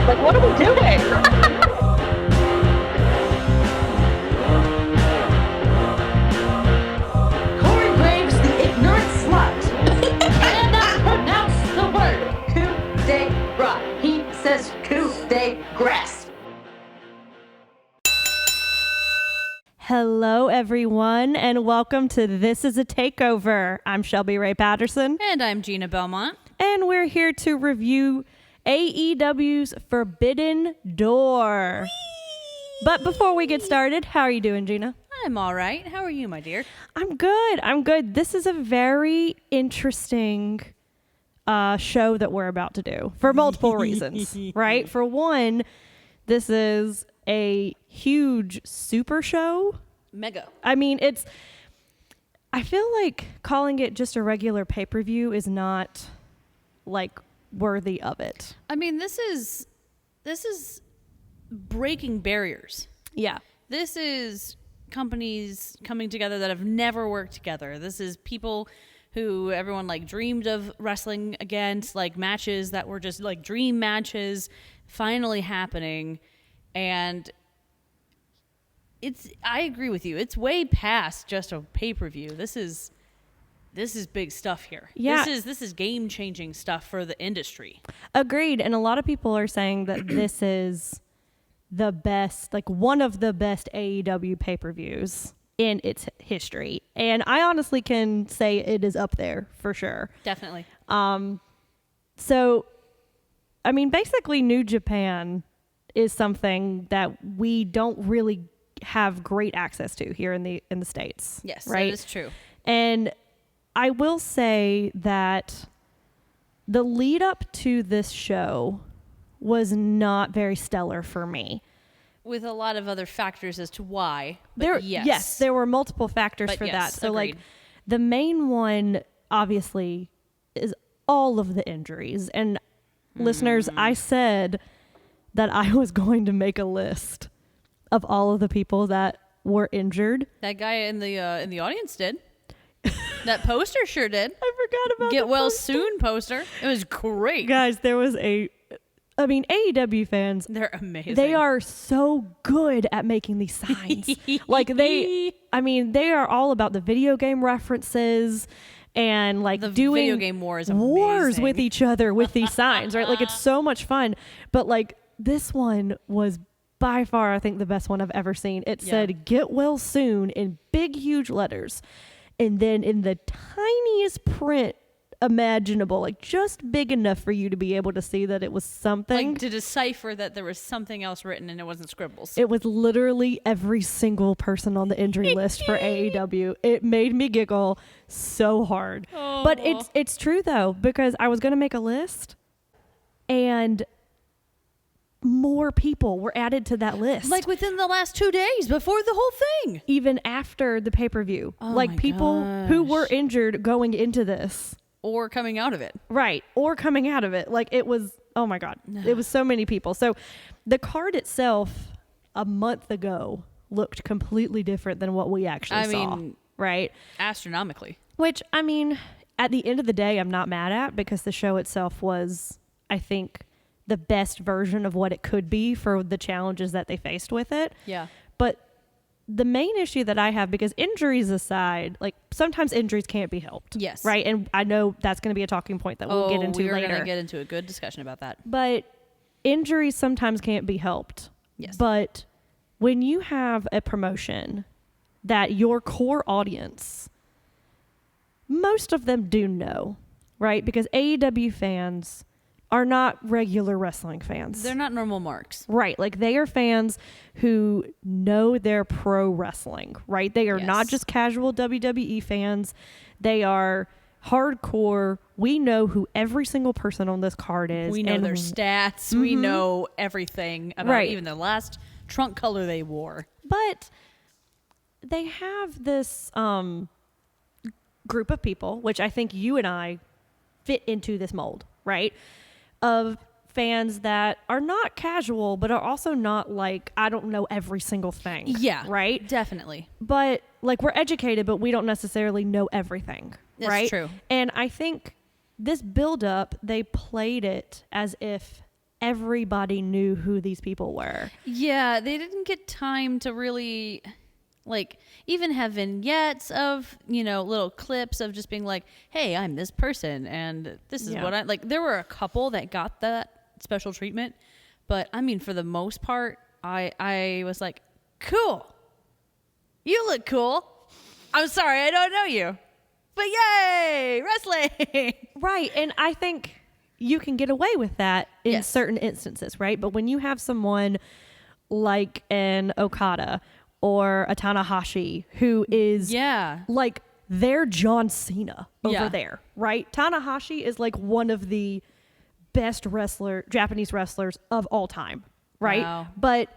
Like, what are we doing? Corey Graves, the ignorant slut. Cannot pronounce the word coup de grace. He says coup de grace. Hello, everyone, and welcome to This is a Takeover. I'm Shelby Ray Patterson. And I'm Gina Belmont. And we're here to review AEW's Forbidden Door. Whee! But before we get started, how are you doing, Gina? I'm all right. How are you, my dear? I'm good. This is a very interesting show that we're about to do for multiple reasons, right? For one, this is a huge super show. Mega. I mean, I feel like calling it just a regular pay-per-view is not like worthy of it. I mean, this is breaking barriers. Yeah. This is companies coming together that have never worked together. This is people who everyone like dreamed of wrestling against, like matches that were just like dream matches finally happening. And I agree with you. It's way past just a pay-per-view. This is big stuff here. Yeah. This is game-changing stuff for the industry. Agreed. And a lot of people are saying that this is the best, like one of the best AEW pay-per-views in its history. And I honestly can say it is up there for sure. Definitely. So, I mean, basically New Japan is something that we don't really have great access to here in the States. Yes, right? that is true. And I will say that the lead up to this show was not very stellar for me. With a lot of other factors as to why. Yes, there were multiple factors but for yes, that. So agreed. like the main one obviously is all of the injuries. And listeners, I said that I was going to make a list of all of the people that were injured. That guy in the audience did. That poster sure did. I forgot about Get the well poster. soon poster. It was great. Guys, there was AEW fans, They're amazing. they are so good at making these signs. Like they are all about the video game references and like The doing video game war is wars amazing. with each other with these signs, right? Like it's so much fun. But like this one was by far, I think, the best one I've ever seen. It said "Get well soon" in big, huge letters, and then in the tiniest print imaginable, like just big enough for you to be able to see that it was something. Like to decipher that there was something else written and it wasn't scribbles. It was literally every single person on the injury list for AEW. It made me giggle so hard. Oh. But it's true though, because I was going to make a list and more people were added to that list. Like within the last 2 days before the whole thing. Even after the pay-per-view. Oh like my people who were gosh. injured going into this. Or coming out of it. Right. Or coming out of it. Like it was, oh my God. It was so many people. So the card itself a month ago looked completely different than what we actually saw. Right. Astronomically. Which, I mean, at the end of the day, I'm not mad at because the show itself was, I think, the best version of what it could be for the challenges that they faced with it. Yeah. But the main issue that I have, because injuries aside, like sometimes injuries can't be helped. Yes. Right. And I know that's going to be a talking point that we'll get into we're later. going to get into a good discussion about that. But injuries sometimes can't be helped. Yes. But when you have a promotion that your core audience, most of them do know, right? Because AEW fans are not regular wrestling fans. They're not normal marks. Right. Like they are fans who know their pro wrestling, right? They are not just casual WWE fans. They are hardcore. We know who every single person on this card is. We know their stats. We know everything about even the last trunk color they wore. But they have this group of people, which I think you and I fit into this mold, right? Of fans that are not casual, but are also not like, I don't know every single thing. Yeah. Right? Definitely. But like we're educated, but we don't necessarily know everything. That's right? true. And I think this build up, they played it as if everybody knew who these people were. Yeah, they didn't get time to really, like, even have vignettes of, you know, little clips of just being like, hey, I'm this person, and this is what I, like, there were a couple that got that special treatment, but, I mean, for the most part, I was like, cool. You look cool. I'm sorry, I don't know you. But yay, wrestling. Right, and I think you can get away with that in certain instances, right? But when you have someone like an Okada or a Tanahashi who is like they're John Cena over there, right? Tanahashi is like one of the best Japanese wrestlers of all time, right? Wow. But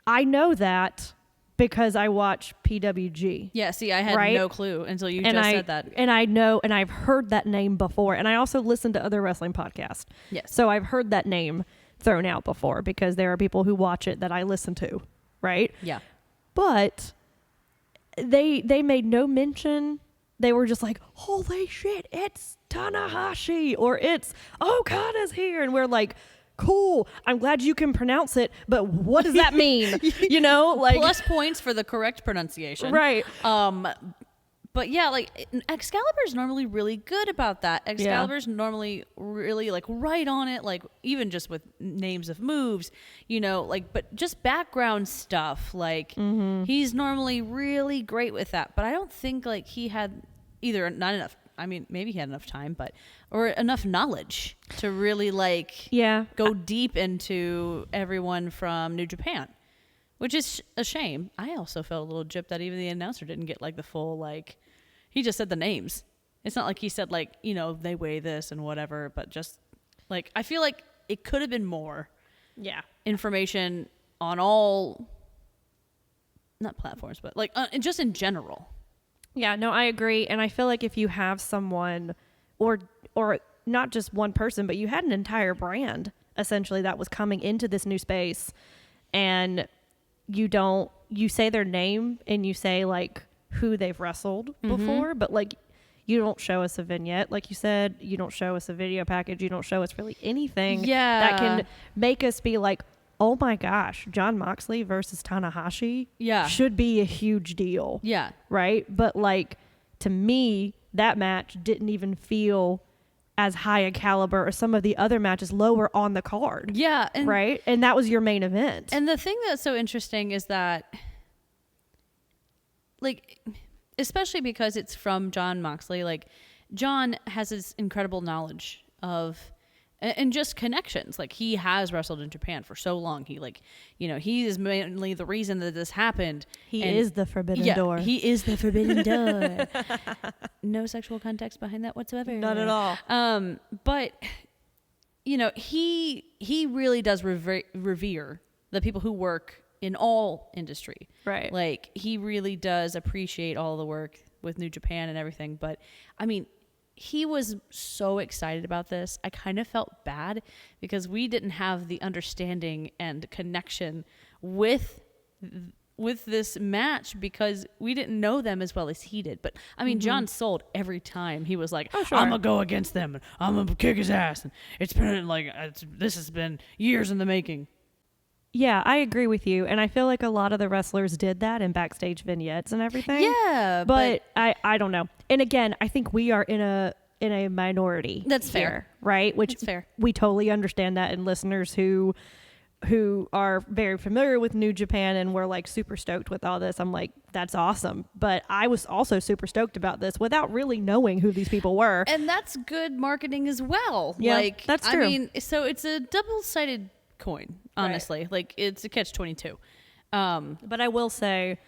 I know that because I watch PWG. Yeah, see, I had no clue until you said that. And I know, and I've heard that name before. And I also listen to other wrestling podcasts. Yes. So I've heard that name thrown out before because there are people who watch it that I listen to, right? Yeah. But they made no mention. They were just like, holy shit, it's Tanahashi or it's Okada's here. And we're like, cool, I'm glad you can pronounce it, but what does that mean? You know, like plus points for the correct pronunciation. Right. But yeah, like Excalibur's normally really good about that. Excalibur's normally really like right on it, like even just with names of moves, you know, like, but just background stuff, like he's normally really great with that. But I don't think like he had either not enough. I mean, maybe he had enough time, or enough knowledge to really like go deep into everyone from New Japan, which is a shame. I also felt a little gypped that even the announcer didn't get like the full, like, he just said the names. It's not like he said like, you know, they weigh this and whatever, but just like, I feel like it could have been more information on all, not platforms, but like just in general. Yeah, no, I agree. And I feel like if you have someone or not just one person, but you had an entire brand essentially that was coming into this new space and you say their name and you say like who they've wrestled before, but like you don't show us a vignette. Like you said, you don't show us a video package. You don't show us really anything that can make us be like, oh my gosh, Jon Moxley versus Tanahashi should be a huge deal. Yeah. Right? But like, to me, that match didn't even feel as high a caliber as some of the other matches lower on the card. Yeah. And right? And that was your main event. And the thing that's so interesting is that, like, especially because it's from Jon Moxley, like, John has this incredible knowledge of and just connections. Like, he has wrestled in Japan for so long. He, like, you know, he is mainly the reason that this happened. He is the forbidden door. He is the forbidden door. No sexual context behind that whatsoever. Not at all. But, you know, he really does revere the people who work in all industry. Right. Like, he really does appreciate all the work with New Japan and everything. But, I mean, he was so excited about this. I kind of felt bad because we didn't have the understanding and connection with this match because we didn't know them as well as he did. But I mean, John sold every time. He was like, I'm gonna go against them and I'm gonna kick his ass. And it's been like, this has been years in the making. Yeah, I agree with you. And I feel like a lot of the wrestlers did that in backstage vignettes and everything. Yeah. But I don't know. And again, I think we are in a minority. That's here, fair. Right? Which That's fair. We totally understand that. And listeners who are very familiar with New Japan and were like super stoked with all this, I'm like, that's awesome. But I was also super stoked about this without really knowing who these people were. And that's good marketing as well. Yeah, like, that's true. I mean, so it's a double-sided coin, honestly. Right. Like, it's a catch-22. But I will say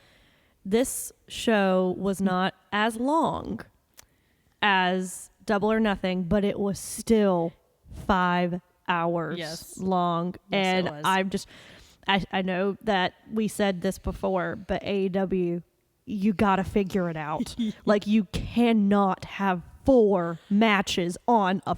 this show was not as long as Double or Nothing, but it was still 5 hours long. Yes, and I know that we said this before, but AEW, you got to figure it out. Like, you cannot have 4 matches on a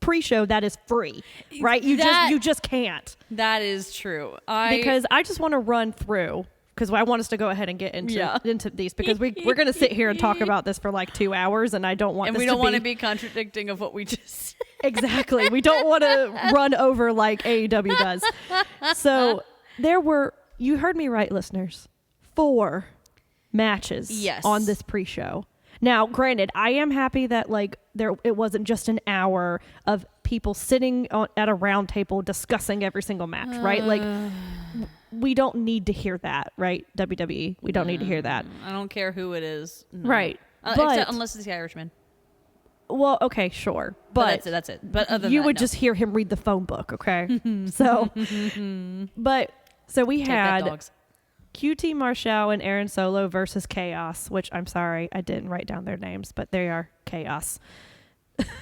pre-show that is free, right? You just can't. That is true. Because I just want to run through, because I want us to go ahead and get into these, because we're going to sit here and talk about this for like 2 hours, and I don't want. And this we don't to want to be contradicting of what we just said. Exactly. We don't want to run over like AEW does. So you heard me right, listeners, 4 matches on this pre-show. Now, granted, I am happy that like it wasn't just an hour of people sitting at a round table discussing every single match, right? Like, we don't need to hear that, right? WWE, we don't need to hear that. I don't care who it is, right? Except unless it's the Irishman. Well, okay, sure, but that's it. But other than you that, would no. just hear him read the phone book, okay? So we Take had that, dogs. QT Marshall and Aaron Solo versus Chaos, which I'm sorry, I didn't write down their names, but they are Chaos.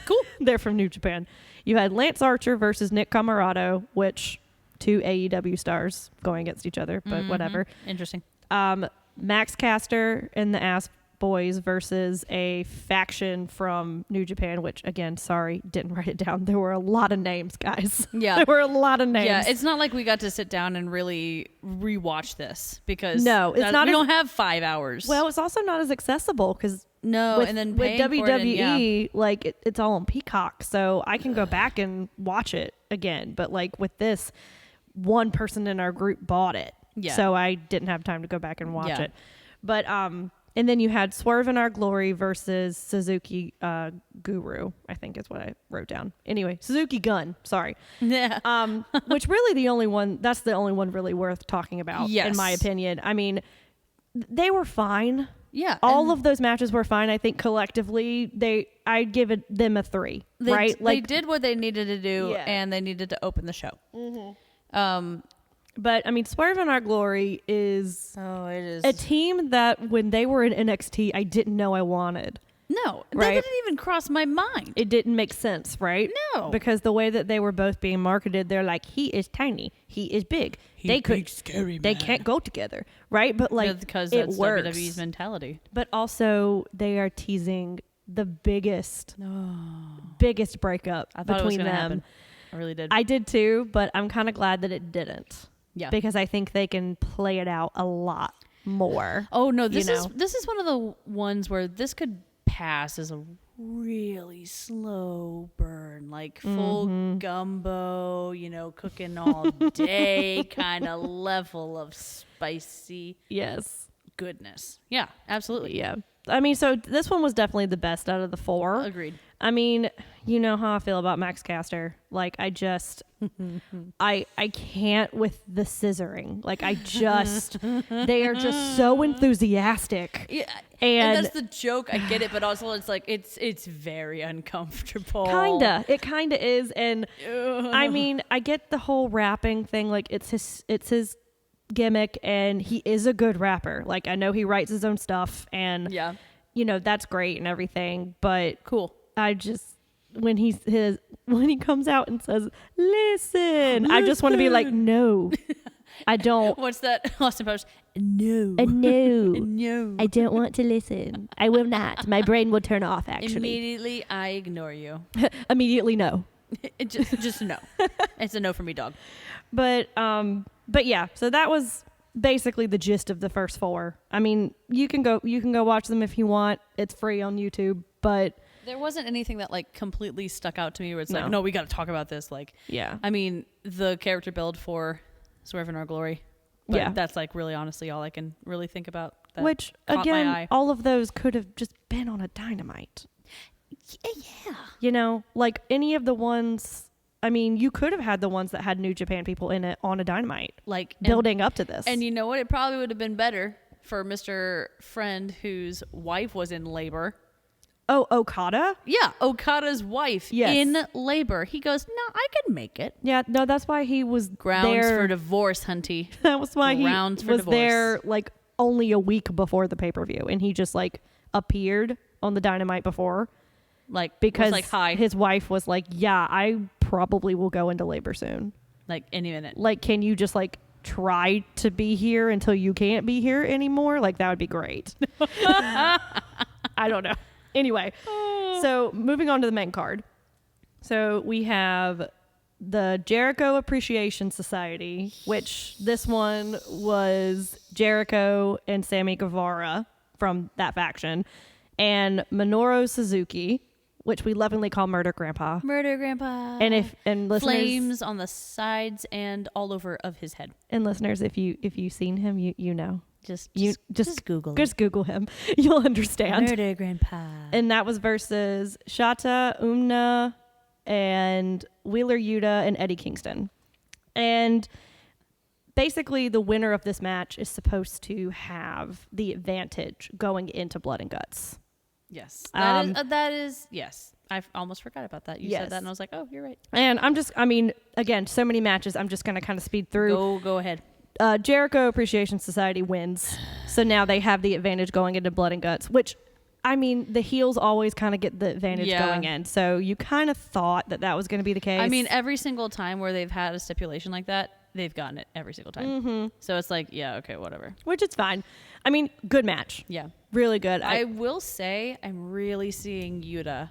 Cool. They're from New Japan. You had Lance Archer versus Nick Camarado, which 2 AEW stars going against each other, but whatever. Interesting. Max Caster and the Ass Boys versus a faction from New Japan, which again, sorry, didn't write it down. There were a lot of names, guys. Yeah. There were a lot of names. Yeah, it's not like we got to sit down and really rewatch this because no, it's not. We don't have 5 hours. Well, it's also not as accessible because and then with WWE, like it's all on Peacock, so I can go back and watch it again. But like with this, one person in our group bought it, so I didn't have time to go back and watch it. But and then you had Swerve in Our Glory versus Suzuki Guru, I think is what I wrote down. Anyway, Suzuki Gun, sorry. Yeah. Which really that's the only one really worth talking about, in my opinion. I mean, they were fine. Yeah. All of those matches were fine. I think collectively, I'd give them a 3, right? They did what they needed to do, and they needed to open the show. Mm-hmm. But I mean, Swerve in Our Glory is it is a team that when they were in NXT, I didn't know I wanted. No, right? That didn't even cross my mind. It didn't make sense, right? No, because the way that they were both being marketed, they're like, he is tiny, he is big. Scary man. They can't go together, right? But like, because it that's works. WWE's mentality. But also, they are teasing the biggest breakup between them. Happen. I really did. I did too, but I'm kind of glad that it didn't. Yeah, because I think they can play it out a lot more. Oh no, this is one of the ones where this could pass as a really slow burn, like full gumbo, cooking all day kind of level of spicy goodness. Yeah, absolutely. Yeah. I mean, so this one was definitely the best out of the 4. Agreed. I mean, you know how I feel about Max Caster. Like, I just, I can't with the scissoring. Like, they are just so enthusiastic. Yeah. And that's the joke. I get it, but also it's like, it's very uncomfortable. It kinda is. And I mean, I get the whole rapping thing. Like, it's his gimmick, and he is a good rapper. Like, I know he writes his own stuff, and that's great and everything, but cool. I just when he comes out and says listen, I just want to be like, no. I don't. What's that? Austin Powers? No. No. I don't want to listen. I will not. My brain will turn off, actually. Immediately I ignore you. Immediately no. Just no. It's a no for me, dog. But yeah, so that was basically the gist of the first 4. I mean, you can go watch them if you want. It's free on YouTube, but there wasn't anything that like completely stuck out to me where it's like, no, we got to talk about this. Like, yeah. I mean, the character build for Swerve in Our Glory. But that's like really honestly all I can really think about. That which again, all of those could have just been on a Dynamite. Yeah. Like any of the ones. I mean, you could have had the ones that had New Japan people in it on a Dynamite, like building up to this. And you know what? It probably would have been better for Mr. Friend, whose wife was in labor. Oh, Okada? Yeah, Okada's wife in labor. He goes, no, I can make it. Yeah, no, that's why he was grounds for divorce, hunty. That was why he was there like only a week before the pay-per-view, and he just like appeared on the Dynamite before. Like, because like, hi. His wife was like, yeah, I probably will go into labor soon. Like, any minute. Like, can you just like try to be here until you can't be here anymore? Like, that would be great. I don't know. Anyway, so moving on to the main card. So we have the Jericho Appreciation Society, which this one was Jericho and Sammy Guevara from that faction, and Minoru Suzuki, which we lovingly call Murder Grandpa. Murder Grandpa. And listeners, flames on the sides and all over of his head. And listeners, if you've seen him, you know. Just Google. it. Google him. You'll understand. Murder Grandpa. And that was versus Shota Umna and Wheeler Yuta and Eddie Kingston. And basically, the winner of this match is supposed to have the advantage going into Blood and Guts. Yes. That is yes. I almost forgot about that. You yes. said that and I was like, oh, you're right. And again, so many matches. I'm just going to kind of speed through. Go ahead. Jericho Appreciation Society wins. So now they have the advantage going into Blood and Guts, which, the heels always kind of get the advantage going in. So you kind of thought that was going to be the case. Every single time where they've had a stipulation like that, they've gotten it every single time. Mm-hmm. So it's like, yeah, okay, whatever. Which is fine. Good match. Yeah. Really good. I will say I'm really seeing Yuta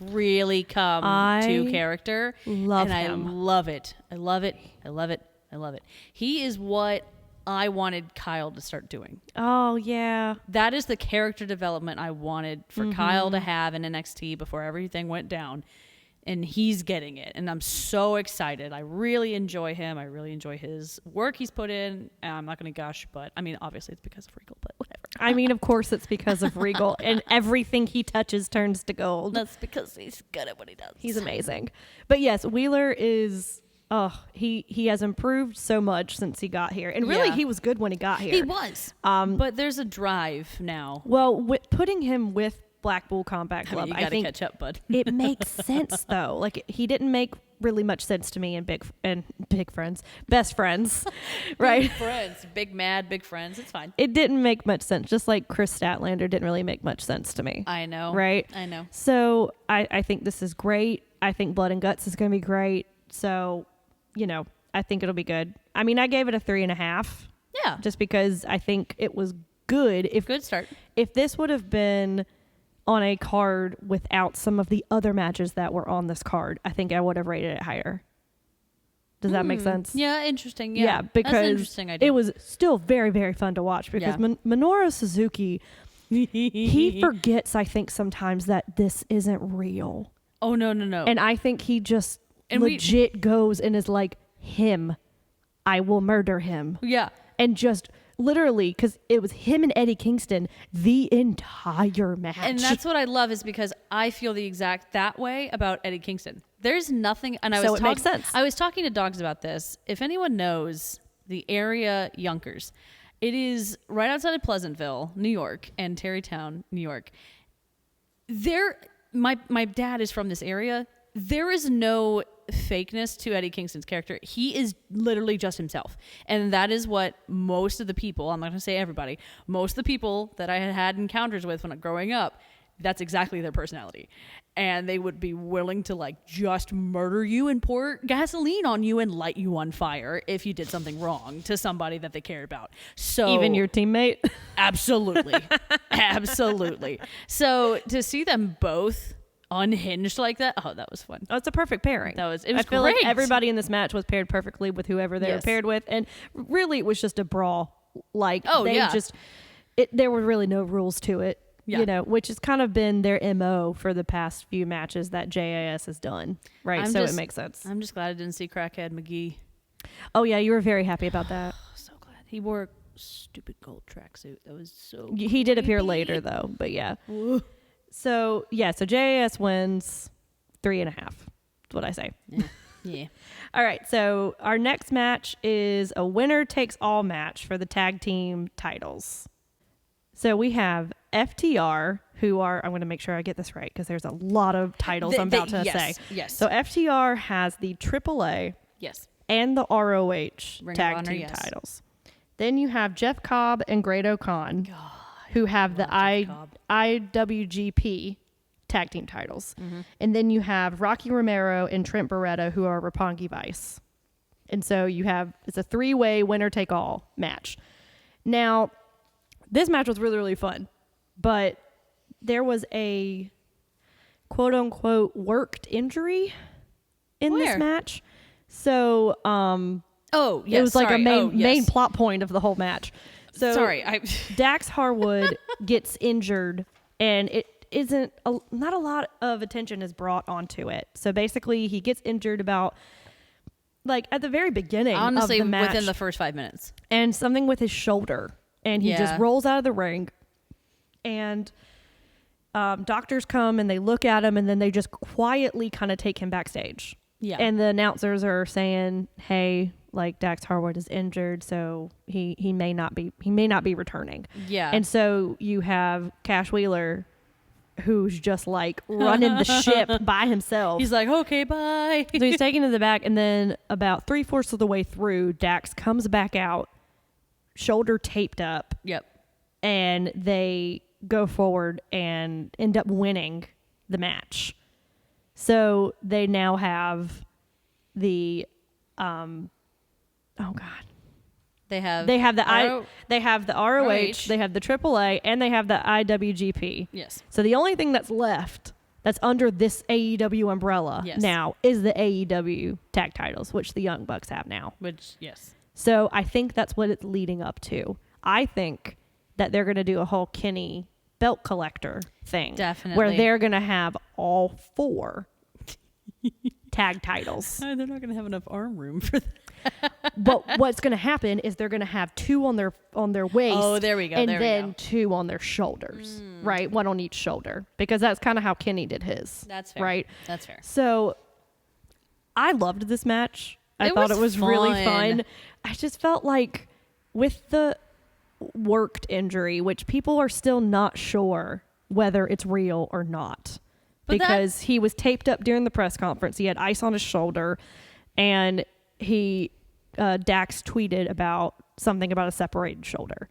really come to character. Love him. I love it. I love it. I love it. I love it. He is what I wanted Kyle to start doing. Oh, yeah. That is the character development I wanted for Kyle to have in NXT before everything went down. And he's getting it. And I'm so excited. I really enjoy him. I really enjoy his work he's put in. I'm not going to gush, but obviously it's because of Regal, but whatever. Of course it's because of Regal. And everything he touches turns to gold. That's because he's good at what he does. He's amazing. But yes, Wheeler is... he has improved so much since he got here. And really, he was good when he got here. He was. But there's a drive now. Well, putting him with Black Bull Combat Club, I think catch up, bud. It makes sense, though. He didn't make really much sense to me in Big Friends. Best Friends, right? Big friends. Big friends. It's fine. It didn't make much sense. Just like Chris Statlander didn't really make much sense to me. I know. Right? I know. So I think this is great. I think Blood and Guts is going to be great. So... I think it'll be good. I gave it a 3.5. Yeah. Just because I think it was good. Good start. If this would have been on a card without some of the other matches that were on this card, I think I would have rated it higher. Does that make sense? Yeah, interesting. Yeah, because that's an interesting idea. It was still very, very fun to watch because Minoru Suzuki, he forgets, I think, sometimes that this isn't real. Oh, no. And I think he just legit goes and is like, him, I will murder him. Yeah. And just literally, because it was him and Eddie Kingston the entire match. And that's what I love is because I feel the exact that way about Eddie Kingston. There's nothing, and it makes sense. I was talking to Dogs about this. If anyone knows the area Yonkers, it is right outside of Pleasantville, New York, and Tarrytown, New York. My dad is from this area. There is no fakeness to Eddie Kingston's character. He is literally just himself. And that is what most of the people, I'm not going to say everybody, most of the people that I had encounters with when growing up, that's exactly their personality. And they would be willing to just murder you and pour gasoline on you and light you on fire if you did something wrong to somebody that they cared about. So even your teammate? Absolutely. Absolutely. So to see them both unhinged like that, that was fun. Oh, it's a perfect pairing. It was I feel great. like everybody in this match was paired perfectly with whoever they were paired with, and really it was just a brawl. There were really no rules to it. Yeah. Which has kind of been their MO for the past few matches that JAS has done, right? It makes sense. I'm just glad I didn't see Crackhead McGee. Oh yeah, you were very happy about that. So glad he wore a stupid gold tracksuit. That was so. He did appear later though, but yeah. So JAS wins 3.5. That's what I say. Yeah. All right. So our next match is a winner takes all match for the tag team titles. So we have FTR, who are, I'm going to make sure I get this right because there's a lot of titles I'm about to say. Yes. So FTR has the AAA and the ROH tag team titles. Then you have Jeff Cobb and Great O'Khan, who have the IWGP tag team titles. Mm-hmm. And then you have Rocky Romero and Trent Beretta, who are Roppongi Vice. And so it's a 3-way winner take all match. Now, this match was really, really fun, but there was a quote unquote worked injury in this match. So, it was like a main plot point of the whole match. So sorry, Dax Harwood gets injured, and isn't not a lot of attention is brought onto it. So basically, he gets injured about like at the very beginning Honestly, of the match, within the first 5 minutes, and something with his shoulder, and he just rolls out of the ring, and doctors come and they look at him, and then they just quietly kind of take him backstage. Yeah, and the announcers are saying, "Hey, like Dax Harwood is injured, so he may not be returning." Yeah, and so you have Cash Wheeler, who's just like running the ship by himself. He's like, okay, bye. So he's taken to the back, and then about 3/4 of the way through, Dax comes back out, shoulder taped up. Yep. And they go forward and end up winning the match. So they now have the oh god. They have the ROH, they have the AAA, and they have the IWGP. Yes. So the only thing that's left that's under this AEW umbrella now is the AEW tag titles, which the Young Bucks have now. So I think that's what it's leading up to. I think that they're going to do a whole Kenny belt collector thing. Definitely. Where they're going to have all 4 tag titles. They're not going to have enough arm room for that. But what's going to happen is they're going to have 2 on their waist. Oh, there we go. And then 2 on their shoulders, right? 1 on each shoulder, because that's kind of how Kenny did his. That's fair. Right? That's fair. So I loved this match. I thought it was really fun. I just felt like with the worked injury, which people are still not sure whether it's real or not, because he was taped up during the press conference. He had ice on his shoulder, and Dax tweeted about something about a separated shoulder.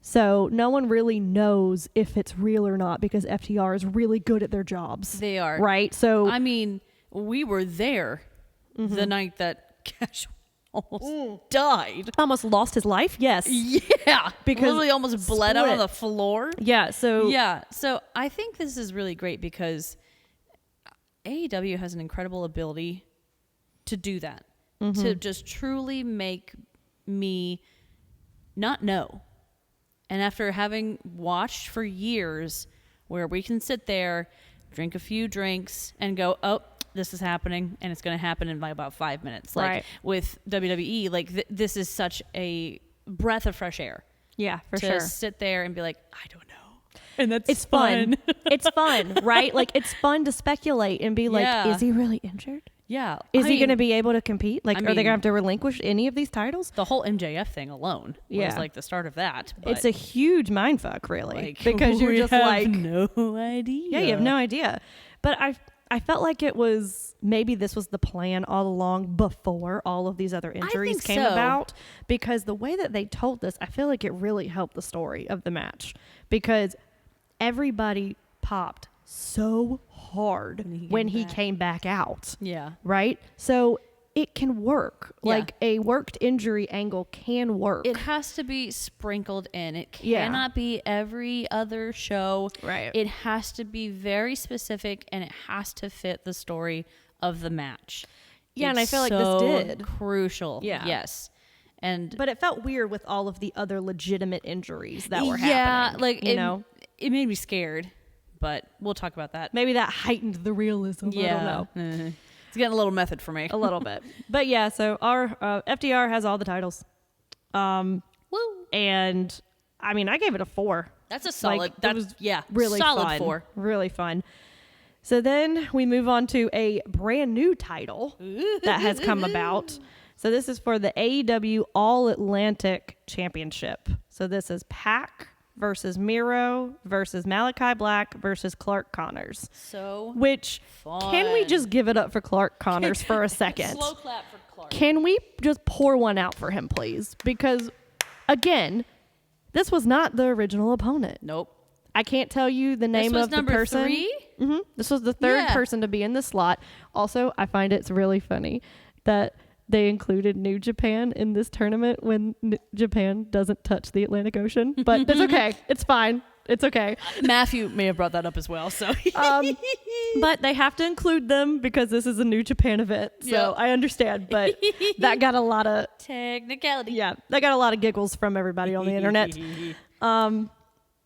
So no one really knows if it's real or not, because FTR is really good at their jobs. They are. Right? So I mean, we were there the night that Cash almost died. Almost lost his life? Yes. Yeah. Because literally almost bled out on the floor. Yeah. So I think this is really great because AEW has an incredible ability to do that. To just truly make me not know. And after having watched for years where we can sit there, drink a few drinks, and go, oh, this is happening, and it's going to happen in like about 5 minutes. Like with WWE, like this is such a breath of fresh air. Yeah, for to sure. sit there and be like, I don't know. And it's fun. It's fun, right? Like it's fun to speculate and be like, is he really injured? Yeah. Is he going to be able to compete? Like, are they going to have to relinquish any of these titles? The whole MJF thing alone was like the start of that. It's a huge mindfuck, really, because you're just like, no idea. Yeah, you have no idea. But I felt like it was, maybe this was the plan all along before all of these other injuries came about, because the way that they told this, I feel like it really helped the story of the match, because everybody popped so hard when he came back out. Yeah. Right? So it can work. Yeah. Like a worked injury angle can work. It has to be sprinkled in. It cannot be every other show. Right. It has to be very specific, and it has to fit the story of the match. Yeah, and I feel like this did. Crucial. Yeah. Yes. But it felt weird with all of the other legitimate ingetries that were happening. Yeah, like it made me scared. But we'll talk about that. Maybe that heightened the realism. Yeah. I don't know. It's getting a little method for me. A little bit. But yeah, so our FDR has all the titles. Woo. And I mean, I gave it a 4. That's a solid. That was really solid fun. 4. Really fun. So then we move on to a brand new title that has come about. So this is for the AEW All Atlantic Championship. So this is Pac versus Miro versus Malachi Black versus Clark Connors. Which fun. Can we just give it up for Clark Connors for a second? Slow clap for Clark. Can we just pour one out for him, please? Because again, this was not the original opponent. Nope. I can't tell you the name of the person. This was Mm-hmm. number 3? This was the third person to be in the slot. Also, I find it's really funny that they included New Japan in this tournament when Japan doesn't touch the Atlantic Ocean. But it's okay. It's fine. It's okay. Matthew may have brought that up as well. So, but they have to include them because this is a New Japan event. So I understand. But that got a lot of technicality. Yeah, that got a lot of giggles from everybody on the internet.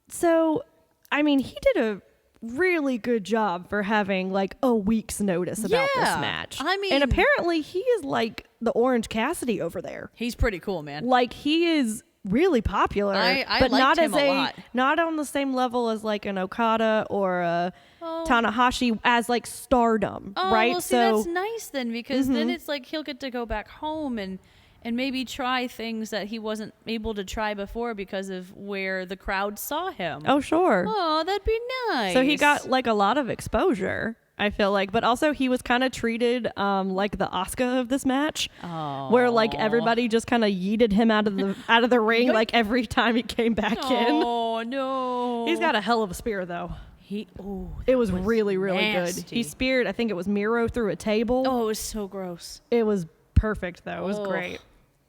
So, I mean, he did a really good job for having like a week's notice about this match. I mean, and apparently he is like the Orange Cassidy over there. He's pretty cool, man. Like he is really popular, I but liked not him as a lot. not on the same level as like an Okada or a Tanahashi as like stardom, right? Well, see, that's nice then, because then it's like he'll get to go back home and maybe try things that he wasn't able to try before because of where the crowd saw him. Oh, sure. Oh, that'd be nice. So he got like a lot of exposure, I feel like, but also he was kind of treated like the Asuka of this match, where like everybody just kind of yeeted him out of the ring like every time he came back in. Oh no, He's got a hell of a spear though. It was really nasty. good. He speared, I think it was Miro through a table. Oh, it was so gross. It was perfect though. It was great.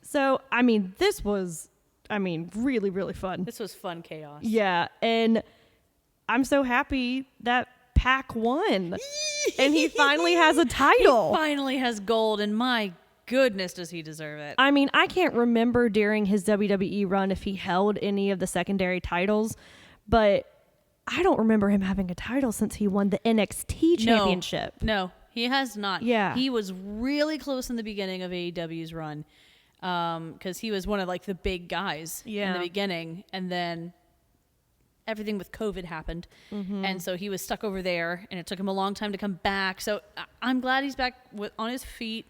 So I mean, this was, really, really fun. This was fun chaos. Yeah, and I'm so happy that Pac won, and he finally has a title. He finally has gold, and my goodness, does he deserve it? I mean, I can't remember during his WWE run if he held any of the secondary titles, but I don't remember him having a title since he won the NXT championship. No, he has not. Yeah. He was really close in the beginning of AEW's run, because he was one of like the big guys in the beginning, and then everything with COVID happened, and so he was stuck over there, and it took him a long time to come back. So I'm glad he's back on his feet,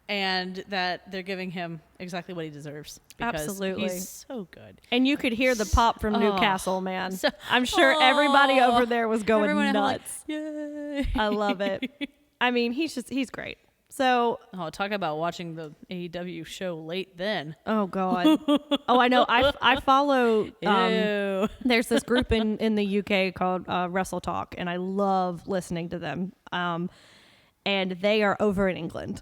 and that they're giving him exactly what he deserves. Because Absolutely. he's so good. And you could hear the pop from Newcastle, man. I'm sure everybody over there was going nuts. Like, yay. I love it. I mean, he's great. So, talk about watching the AEW show late then. oh God. Oh, I know. I follow. Ew. There's this group in the UK called Wrestle Talk, and I love listening to them. And they are over in England,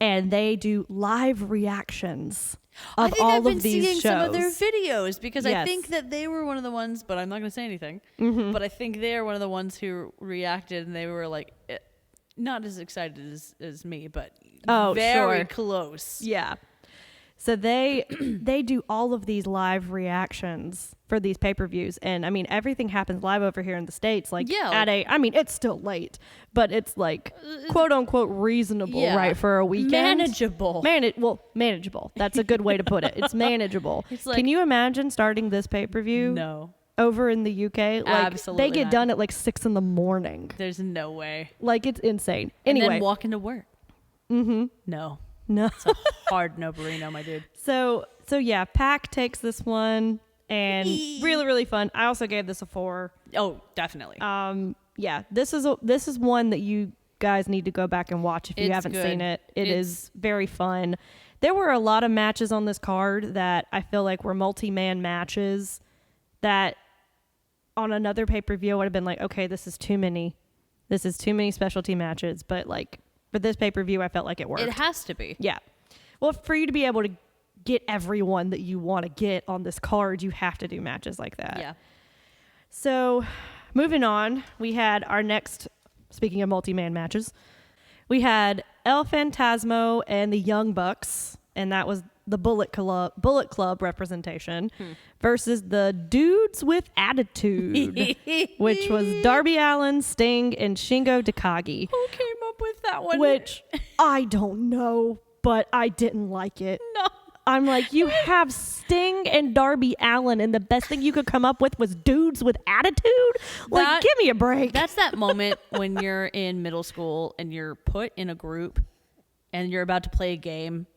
and they do live reactions of all I've been of these seeing shows. some of their videos, because I Yes. think that they were one of the ones, but I'm not going to say anything. But I think they're one of the ones who reacted, and they were like, not as excited as me, but very sure. close. Yeah. So they do all of these live reactions for these pay-per-views, and I mean everything happens live over here in the States. Like it's still late, but it's like quote unquote reasonable, right, for a weekend. Manageable. Manageable. That's a good way to put it. It's manageable. It's like, can you imagine starting this pay-per-view? No. Over in the UK, like Absolutely they get not. done at like 6 a.m. There's no way. Like it's insane. And Anyway, then walk into work. No. no. It's a hard no burrito, my dude. So yeah, Pac takes this one, and really, really fun. I also gave this a 4. Oh, definitely. Yeah, this is one that you guys need to go back and watch if you haven't seen it. It is very fun. There were a lot of matches on this card that I feel like were multi-man matches that on another pay-per-view I would have been like, okay, this is too many specialty matches, but like for this pay-per-view I felt like it worked. It has to be. Yeah. Well, for you to be able to get everyone that you want to get on this card, you have to do matches like that. Yeah. So, moving on, we had our next, speaking of multi-man matches, we had El Phantasmo and the Young Bucks, and that was the Bullet Club representation versus the Dudes with Attitude, which was Darby Allin, Sting, and Shingo Takagi. Who came up with that one? Which I don't know, but I didn't like it. No. I'm like, you have Sting and Darby Allin, and the best thing you could come up with was Dudes with Attitude? Like, give me a break. That's that moment when you're in middle school and you're put in a group and you're about to play a game,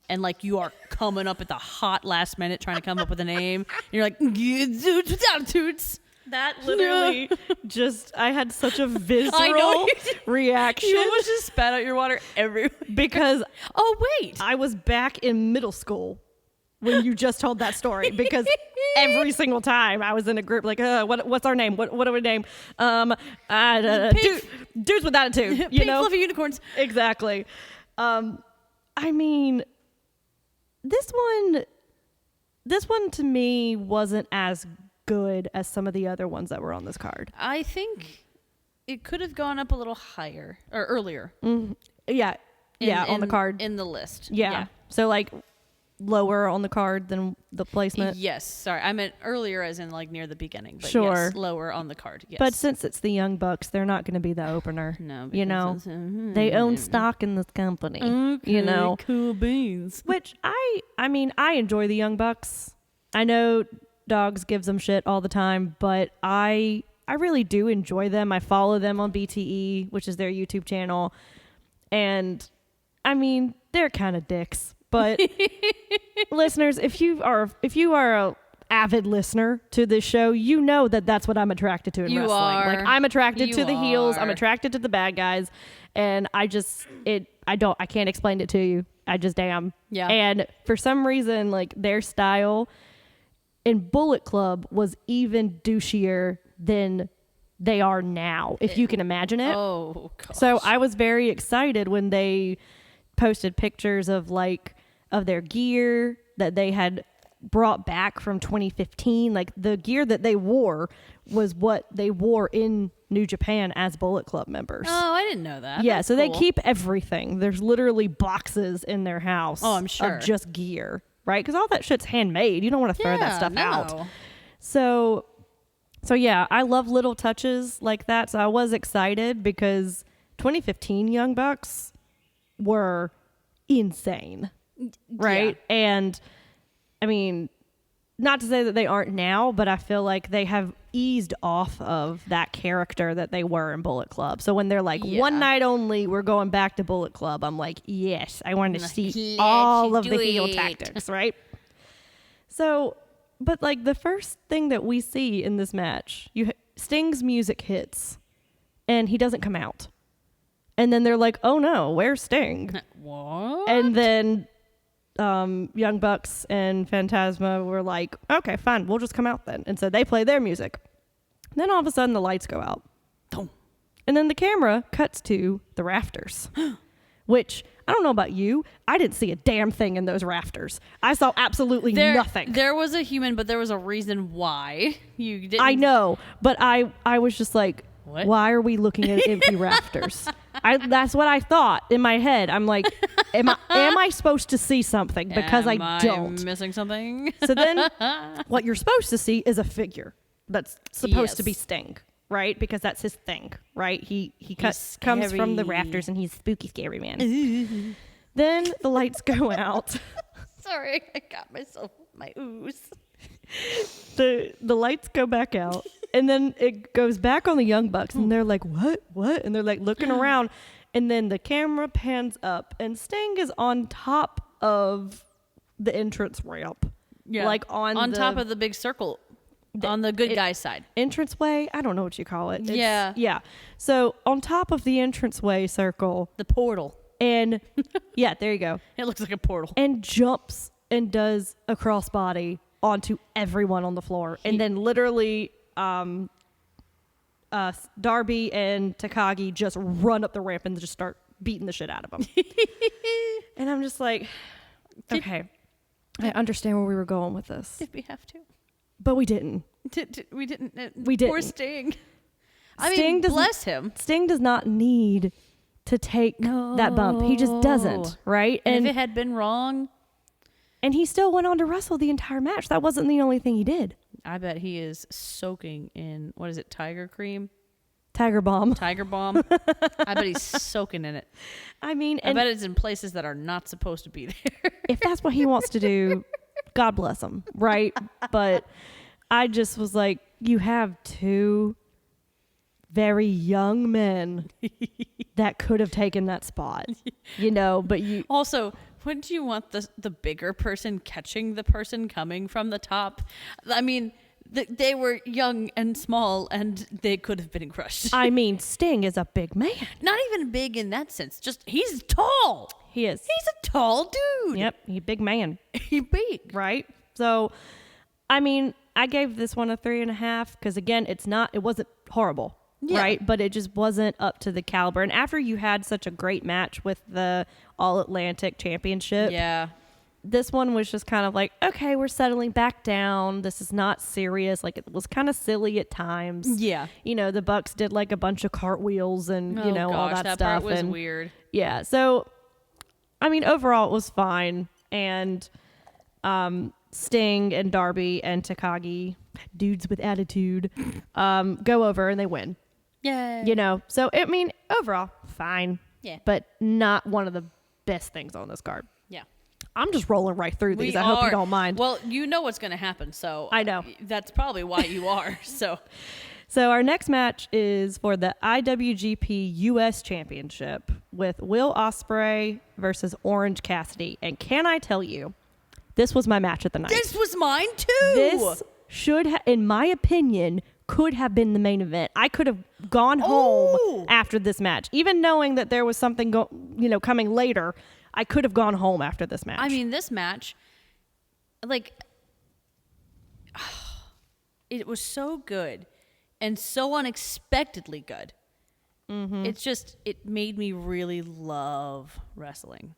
and like you are coming up at the hot last minute trying to come up with a name. And you're like, Dudes with Attitudes. That literally I had such a visceral reaction. You almost just spat out your water everywhere. Because, oh, wait. I was back in middle school when you just told that story. Because every single time I was in a group, like, what's our name? What do we name? Dudes with Attitude. You Pink know? fluffy unicorns. Exactly. I mean, this one to me wasn't as good as some of the other ones that were on this card. I think it could have gone up a little higher or earlier. Yeah. On the card. In the list. Yeah. So like lower on the card than the placement? Yes. Sorry. I meant earlier as in like near the beginning. But Sure. yes, lower on the card. Yes. But since it's the Young Bucks, they're not going to be the opener. No. You know, they own stock in this company. Okay, you know, cool beans. which I mean, I enjoy the Young Bucks. I know Dogs gives them shit all the time, but I really do enjoy them. I follow them on BTE, which is their YouTube channel. And I mean, they're kind of dicks, but listeners, if you are a avid listener to this show, you know that that's what I'm attracted to in wrestling. Like, I'm attracted to the heels. I'm attracted to the bad guys. And I can't explain it to you. I just am. Yeah. And for some reason, like, their style in Bullet Club was even douchier than they are now, if you can imagine it. Oh, gosh. So I was very excited when they posted pictures of their gear that they had brought back from 2015. Like, the gear that they wore was what they wore in New Japan as Bullet Club members. Oh, I didn't know that. Yeah, That's so cool. they keep everything. There's literally boxes in their house. Oh, I'm sure. Of just gear, right? Because all that shit's handmade. You don't want to throw that stuff out. So yeah, I love little touches like that. So I was excited because 2015 Young Bucks were insane, right? Yeah. And I mean, not to say that they aren't now, but I feel like they have eased off of that character that they were in Bullet Club. So when they're like, one night only, we're going back to Bullet Club, I'm like, yes, I want to see all of the heel tactics, right? So, but like the first thing that we see in this match, Sting's music hits and he doesn't come out. And then they're like, oh no, where's Sting? What? And then Young Bucks and Phantasma were like, okay, fine, we'll just come out then. And so they play their music. Then all of a sudden the lights go out. Boom. And then the camera cuts to the rafters, which I don't know about you. I didn't see a damn thing in those rafters. I saw absolutely nothing. There was a human, but there was a reason why you didn't. I know, but I was just like, what? Why are we looking at empty rafters? That's what I thought in my head. I'm like, am I supposed to see something? Because I don't. Missing something. So then what you're supposed to see is a figure that's supposed to be Sting, right? Because that's his thing, right? He comes from the rafters and he's spooky, scary man. Then the lights go out. Sorry, I got myself my ooze. The lights go back out. And then it goes back on the Young Bucks, and they're like, what? And they're like looking around, and then the camera pans up, and Sting is on top of the entrance ramp. Yeah. Like on top of the big circle, on the good guy's side. Entranceway? I don't know what you call it. Yeah. So on top of the entranceway circle. The portal. And yeah, there you go. It looks like a portal. And jumps and does a crossbody onto everyone on the floor. And then literally... Darby and Takagi just run up the ramp and just start beating the shit out of him. And I'm just like, okay, I understand where we were going with this. Did we have to? But we didn't. We didn't. We didn't. Poor Sting. I mean, bless him. Sting does not need to take that bump. He just doesn't, right? And if it had been wrong. And he still went on to wrestle the entire match. That wasn't the only thing he did. I bet he is soaking in, what is it, Tiger Cream? Tiger Bomb. Tiger Bomb. I bet he's soaking in it. I mean, I bet it's in places that are not supposed to be there. If that's what he wants to do, God bless him, right? But I just was like, you have two very young men that could have taken that spot, but you... Also... Wouldn't you want the bigger person catching the person coming from the top? I mean, they were young and small, and they could have been crushed. I mean, Sting is a big man. Not even big in that sense. Just, he's tall. He is. He's a tall dude. Yep, he's a big man. He's big. Right? So, I mean, I gave this one a 3.5 because, again, it wasn't horrible. Yeah. Right, but it just wasn't up to the caliber. And after you had such a great match with the All-Atlantic Championship, this one was just kind of like, okay, we're settling back down. This is not serious. Like, it was kind of silly at times. Yeah. The Bucks did like a bunch of cartwheels and, all that stuff. That part was weird. Yeah. So, I mean, overall, it was fine. And Sting and Darby and Takagi, dudes with attitude, go over and they win. Yeah. You know, so I mean, overall, fine. Yeah. But not one of the best things on this card. Yeah. I'm just rolling right through these. I hope you don't mind. Well, you know what's going to happen, so I know. That's probably why you are. So our next match is for the IWGP US Championship with Will Ospreay versus Orange Cassidy. And can I tell you, this was my match of the night. this was mine too. This should, in my opinion, could have been the main event. I could have gone home after this match, even knowing that there was something coming later. I could have gone home after this match. I mean, this match, like, it was so good and so unexpectedly good. Mm-hmm. It made me really love wrestling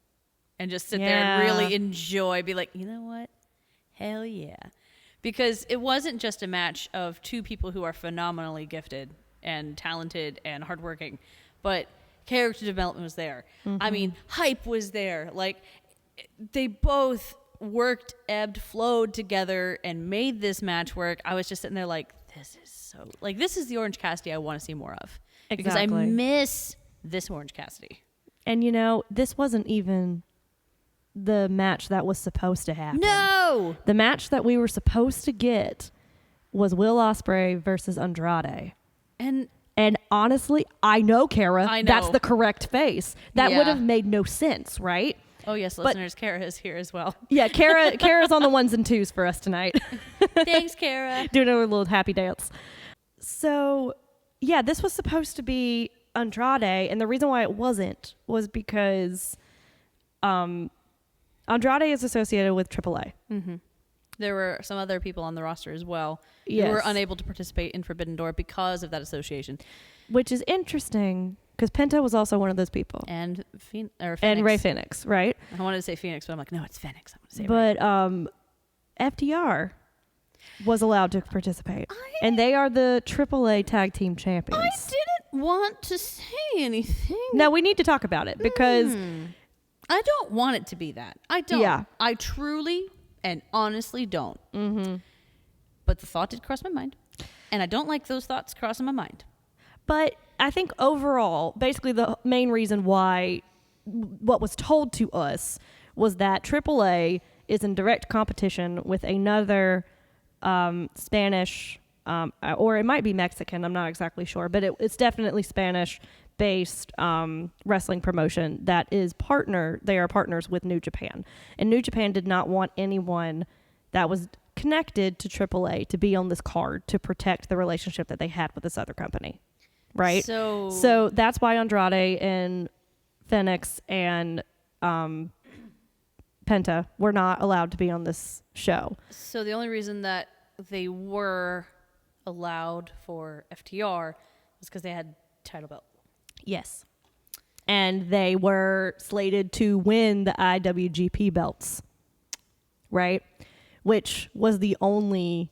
and just sit there and really enjoy, be like, you know what? Hell yeah. Because it wasn't just a match of two people who are phenomenally gifted and talented and hardworking, but character development was there. Mm-hmm. I mean, hype was there. Like, they both worked, ebbed, flowed together and made this match work. I was just sitting there like, this is the Orange Cassidy I want to see more of. Exactly. Because I miss this Orange Cassidy. And this wasn't even the match that was supposed to happen. No! The match that we were supposed to get was Will Ospreay versus Andrade. And honestly, I know, Kara, I know. that's the correct face. That would have made no sense, right? Oh, yes, listeners, Kara is here as well. Yeah, Kara's on the ones and twos for us tonight. Thanks, Kara. Doing a little happy dance. So, yeah, this was supposed to be Andrade, and the reason why it wasn't was because Andrade is associated with AAA. Mm-hmm. There were some other people on the roster as well who Yes. were unable to participate in Forbidden Door because of that association. Which is interesting, because Penta was also one of those people. And Phoenix. And Ray Phoenix, right? I wanted to say Phoenix, but I'm like, no, it's Phoenix. I'm going to say Ray. But FTR was allowed to participate. And they are the AAA Tag Team Champions. I didn't want to say anything. No, we need to talk about it, because... I don't want it to be that. I don't. Yeah. I truly and honestly don't. Mm-hmm. But the thought did cross my mind. And I don't like those thoughts crossing my mind. But I think overall, basically the main reason why what was told to us was that AAA is in direct competition with another Spanish, or it might be Mexican, I'm not exactly sure, but it's definitely Spanish-based wrestling promotion that is they are partners with New Japan. And New Japan did not want anyone that was connected to AAA to be on this card to protect the relationship that they had with this other company. Right? So that's why Andrade and Phoenix and Penta were not allowed to be on this show. So the only reason that they were allowed for FTR was because they had title belt. Yes. And they were slated to win the IWGP belts. Right? Which was the only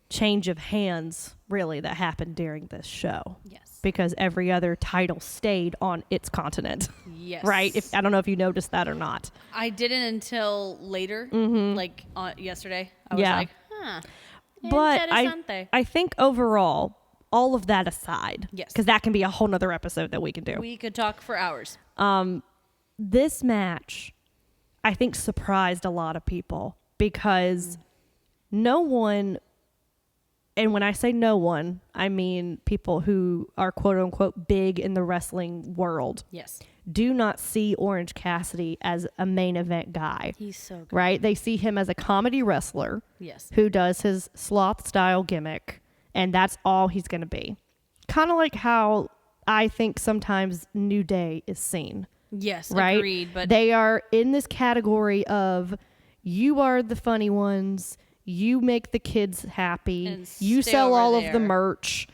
change of hands, really, that happened during this show. Yes. Because every other title stayed on its continent. Yes. Right? I don't know if you noticed that or not. I didn't until later, like yesterday. I was like, huh. But I think overall, all of that aside, yes, because that can be a whole nother episode that we can do. We could talk for hours. This match, I think, surprised a lot of people because no one, and when I say no one, I mean people who are quote unquote big in the wrestling world. Yes. Do not see Orange Cassidy as a main event guy. He's so good. Right? They see him as a comedy wrestler. Yes. Who does his sloth style gimmick, and that's all he's going to be. Kind of like how I think sometimes New Day is seen. Yes, right? Agreed. But they are in this category of you are the funny ones, you make the kids happy, you sell all of the merch,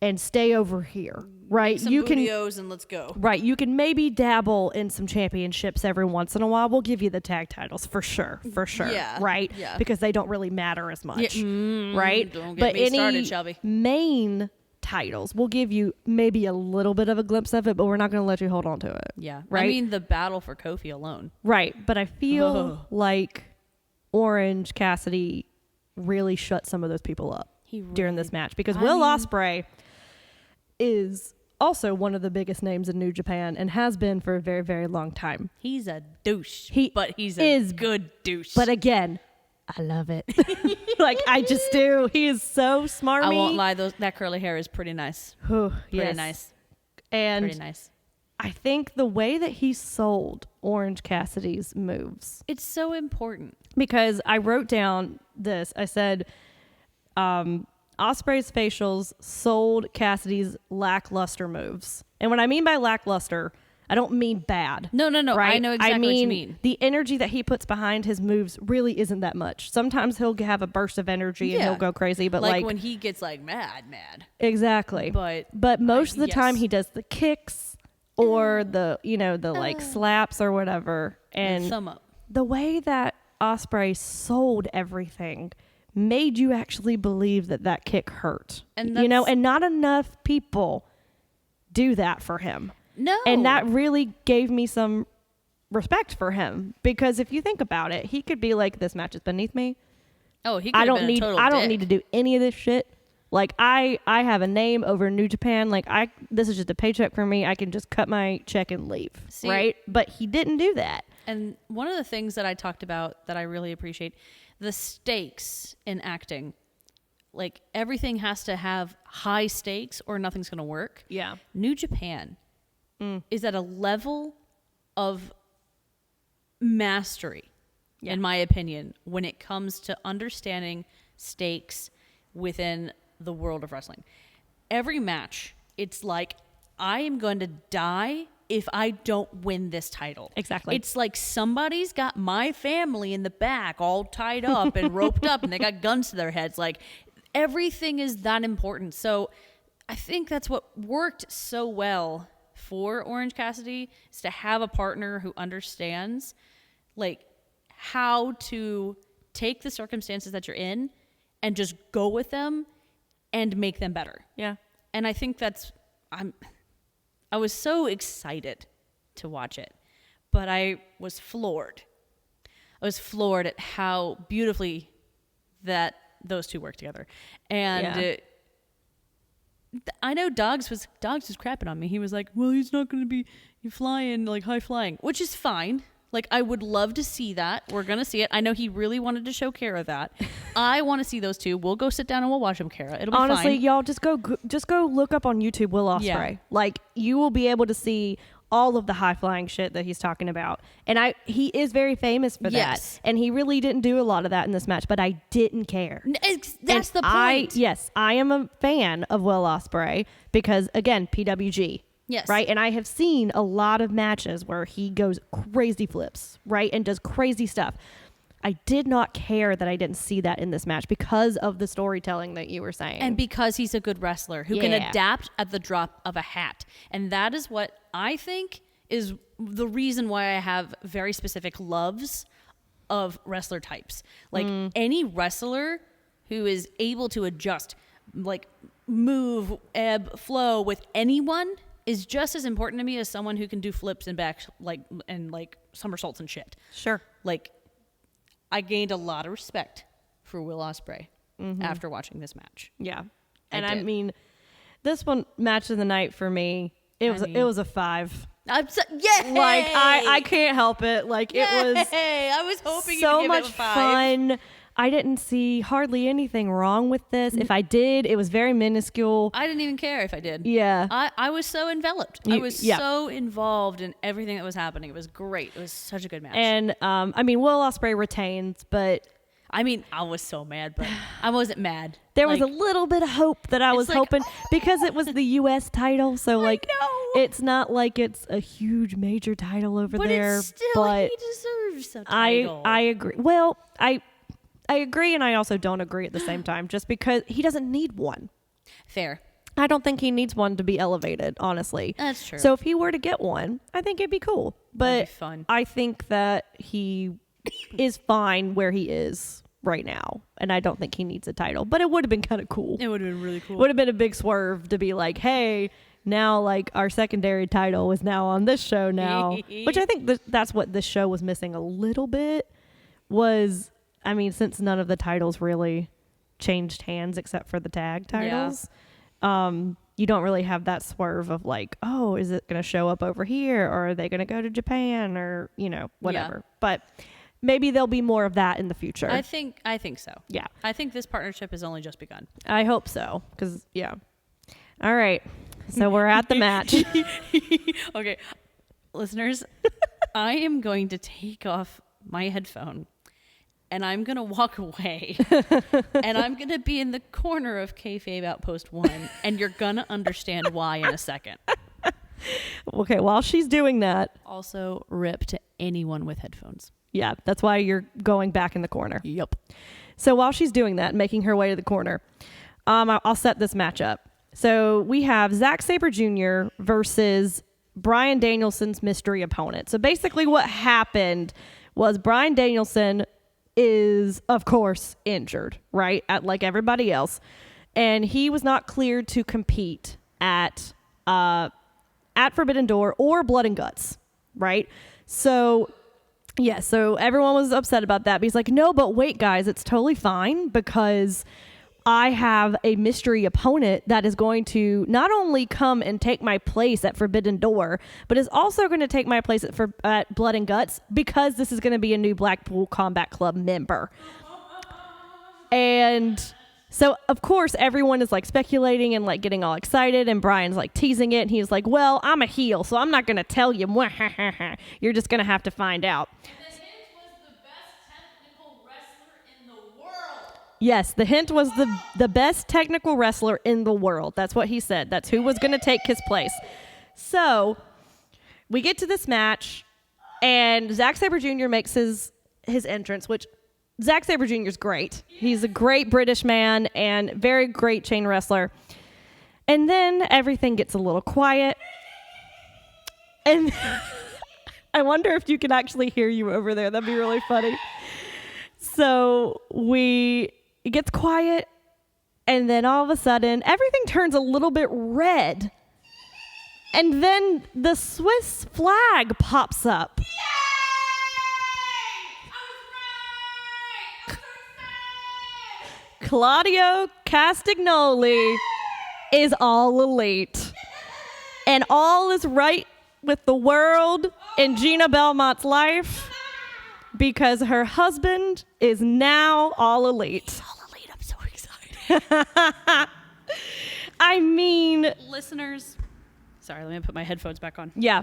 and stay over here. Right, some you can and let's go. Right, you can maybe dabble in some championships every once in a while. We'll give you the tag titles for sure. Yeah, right, yeah. Because they don't really matter as much, yeah. Right? Don't get but me any started, Shelby. Main titles, we'll give you maybe a little bit of a glimpse of it, but we're not going to let you hold on to it. Yeah, right. I mean, the battle for Kofi alone. Right, but I feel like Orange Cassidy really shut some of those people up during this match, because Will Ospreay is also one of the biggest names in New Japan and has been for a very, very long time. He's a douche, but he's a good douche. But again, I love it. Like, I just do. He is so smarmy. I won't lie, that curly hair is pretty nice. Pretty nice. And pretty nice. I think the way that he sold Orange Cassidy's moves, it's so important. Because I wrote down this. I said, Ospreay's facials sold Cassidy's lackluster moves. And what I mean by lackluster, I don't mean bad. No. Right? I know exactly what you mean. The energy that he puts behind his moves really isn't that much. Sometimes he'll have a burst of energy and he'll go crazy. But like when he gets like mad. Exactly. But most of the time he does the kicks or the like slaps or whatever. And thumb up. The way that Ospreay sold everything made you actually believe that kick hurt. And and not enough people do that for him. No. And that really gave me some respect for him, because if you think about it, he could be like, this match is beneath me. Oh, he could have been a total I don't need to do any of this shit. Like, I have a name over New Japan. Like, this is just a paycheck for me. I can just cut my check and leave. See, right? But he didn't do that. And one of the things that I talked about that I really appreciate, the stakes in acting. Like, everything has to have high stakes or nothing's going to work. Yeah. New Japan is at a level of mastery, in my opinion, when it comes to understanding stakes within the world of wrestling. Every match, it's like, I am going to die if I don't win this title. Exactly. It's like somebody's got my family in the back all tied up and roped up and they got guns to their heads. Like, everything is that important. So I think that's what worked so well for Orange Cassidy, is to have a partner who understands like how to take the circumstances that you're in and just go with them and make them better. Yeah. And I think I was so excited to watch it, but I was floored. I was floored at how beautifully that those two work together. And I know Dogs was crapping on me. He was like, well, he's not going to be flying, like high flying, which is fine. Like, I would love to see that. We're going to see it. I know he really wanted to show Kara that. I want to see those two. We'll go sit down and we'll watch them, Kara. It'll be fine. Honestly, y'all just go look up on YouTube Will Ospreay. Yeah. Like, you will be able to see all of the high flying shit that he's talking about. And he is very famous for that. And he really didn't do a lot of that in this match, but I didn't care. That's the point. I am a fan of Will Ospreay because, again, PWG. Yes. Right. And I have seen a lot of matches where he goes crazy flips, right, and does crazy stuff. I did not care that I didn't see that in this match because of the storytelling that you were saying. And because he's a good wrestler who can adapt at the drop of a hat. And that is what I think is the reason why I have very specific loves of wrestler types. Like, any wrestler who is able to adjust, like, move, ebb, flow with anyone is just as important to me as someone who can do flips and back, like somersaults and shit. Sure. Like, I gained a lot of respect for Will Ospreay after watching this match. Yeah. And I mean, this one, match of the night for me, it was a 5. Like, I can't help it. Like, it was I was hoping so you'd give much it a 5. fun. I didn't see hardly anything wrong with this. If I did, it was very minuscule. I didn't even care if I did. Yeah. I was so enveloped. I was so involved in everything that was happening. It was great. It was such a good match. And, I mean, Will Ospreay retains, but... I mean, I was so mad, but I wasn't mad. There was a little bit of hope that I was hoping, because it was the U.S. title, so, like, it's not like it's a huge major title over there. It's still, he deserves a title. I agree. Well, I agree, and I also don't agree at the same time, just because he doesn't need one. Fair. I don't think he needs one to be elevated, honestly. That's true. So if he were to get one, I think it'd be cool. But that'd be fun. I think that he is fine where he is right now, and I don't think he needs a title. But it would have been kind of cool. It would have been really cool. Would have been a big swerve to be like, hey, now, like, our secondary title is now on this show now. Which I think that's what this show was missing a little bit, was I mean, since none of the titles really changed hands except for the tag titles, you don't really have that swerve of like, oh, is it going to show up over here, or are they going to go to Japan, or, you know, whatever. Yeah. But maybe there'll be more of that in the future. I think so. Yeah. I think this partnership has only just begun. I hope so, because, yeah. All right. So we're at the match. Okay. Listeners, I am going to take off my headphone and I'm going to walk away and I'm going to be in the corner of Kayfabe Outpost 1 and you're going to understand why in a second. Okay, while she's doing that. Also, rip to anyone with headphones. Yeah, that's why you're going back in the corner. Yep. So while she's doing that, making her way to the corner, I'll set this match up. So we have Zack Sabre Jr. versus Bryan Danielson's mystery opponent. So basically what happened was Bryan Danielson is, of course, injured, right? Like everybody else. And he was not cleared to compete at Forbidden Door or Blood and Guts, right? So, yeah, so everyone was upset about that. But he's like, no, but wait, guys, it's totally fine because I have a mystery opponent that is going to not only come and take my place at Forbidden Door, but is also going to take my place at Blood and Guts because this is going to be a new Blackpool Combat Club member. And so, of course, everyone is like speculating and like getting all excited, and Brian's like teasing it, and he's like, well, I'm a heel, so I'm not going to tell you. You're just going to have to find out. Yes, the hint was the best technical wrestler in the world. That's what he said. That's who was going to take his place. So we get to this match, and Zack Sabre Jr. makes his entrance, which Zack Sabre Jr. is great. He's a great British man and very great chain wrestler. And then everything gets a little quiet. And I wonder if you can actually hear you over there. That'd be really funny. So it gets quiet, and then all of a sudden, everything turns a little bit red. And then the Swiss flag pops up. Yay! I was right! Claudio Castagnoli is all elite. And all is right with the world in Gina Belmont's life because her husband is now all elite. I'm so excited. I mean, listeners, sorry, let me put my headphones back on. Yeah.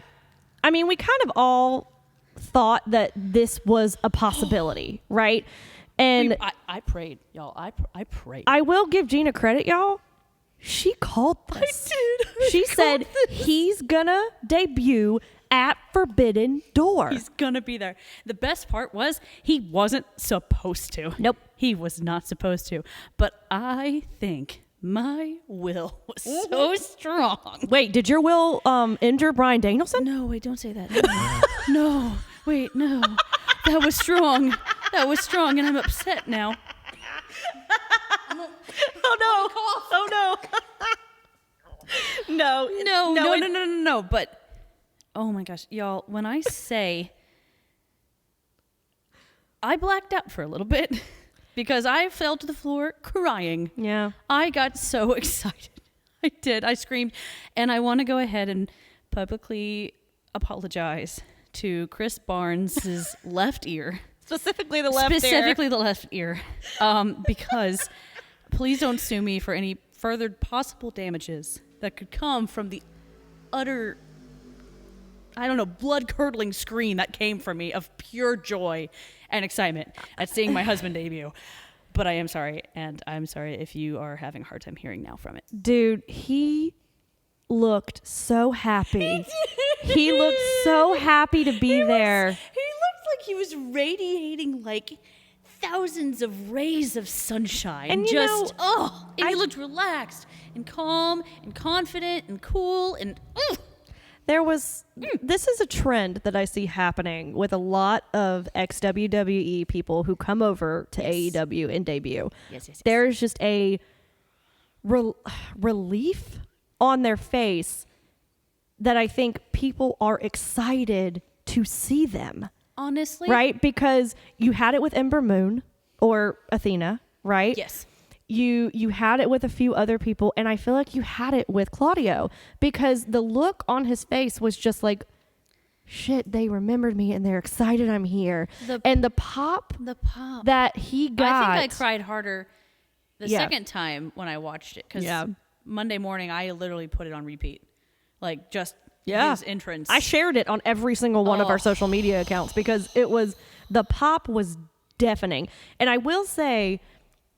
I mean, we kind of all thought that this was a possibility, right? And I prayed, y'all. I prayed. I will give Gina credit, y'all. She called this. I did. She said he's gonna debut at Forbidden Door. He's gonna be there. The best part was he wasn't supposed to. Nope. He was not supposed to. But I think my will was so strong. Wait, did your will injure Bryan Danielson? No, wait, don't say that. No. Wait, no. That was strong. That was strong, and I'm upset now. Oh no. No. But, oh my gosh, y'all, when I say I blacked out for a little bit because I fell to the floor crying. Yeah. I got so excited. I did. I screamed. And I want to go ahead and publicly apologize to Chris Barnes' left ear. Specifically the left ear. Because please don't sue me for any further possible damages that could come from the utter, I don't know, blood-curdling scream that came from me of pure joy and excitement at seeing my husband debut. But I am sorry, and I'm sorry if you are having a hard time hearing now from it. Dude, he looked so happy. He looked so happy to be there. He looked like he was radiating like thousands of rays of sunshine. And he looked relaxed and calm and confident and cool and this is a trend that I see happening with a lot of ex-WWE people who come over to AEW and debut. Yes. There's just a relief on their face that I think people are excited to see them. Honestly. Right? Because you had it with Ember Moon. or Athena, right? Yes. You had it with a few other people, and I feel like you had it with Claudio because the look on his face was just like, shit, they remembered me and they're excited I'm here. And the pop that he got. I think I cried harder the second time when I watched it because Monday morning I literally put it on repeat. Like just his entrance. I shared it on every single one of our social media accounts because the pop was deafening. And I will say,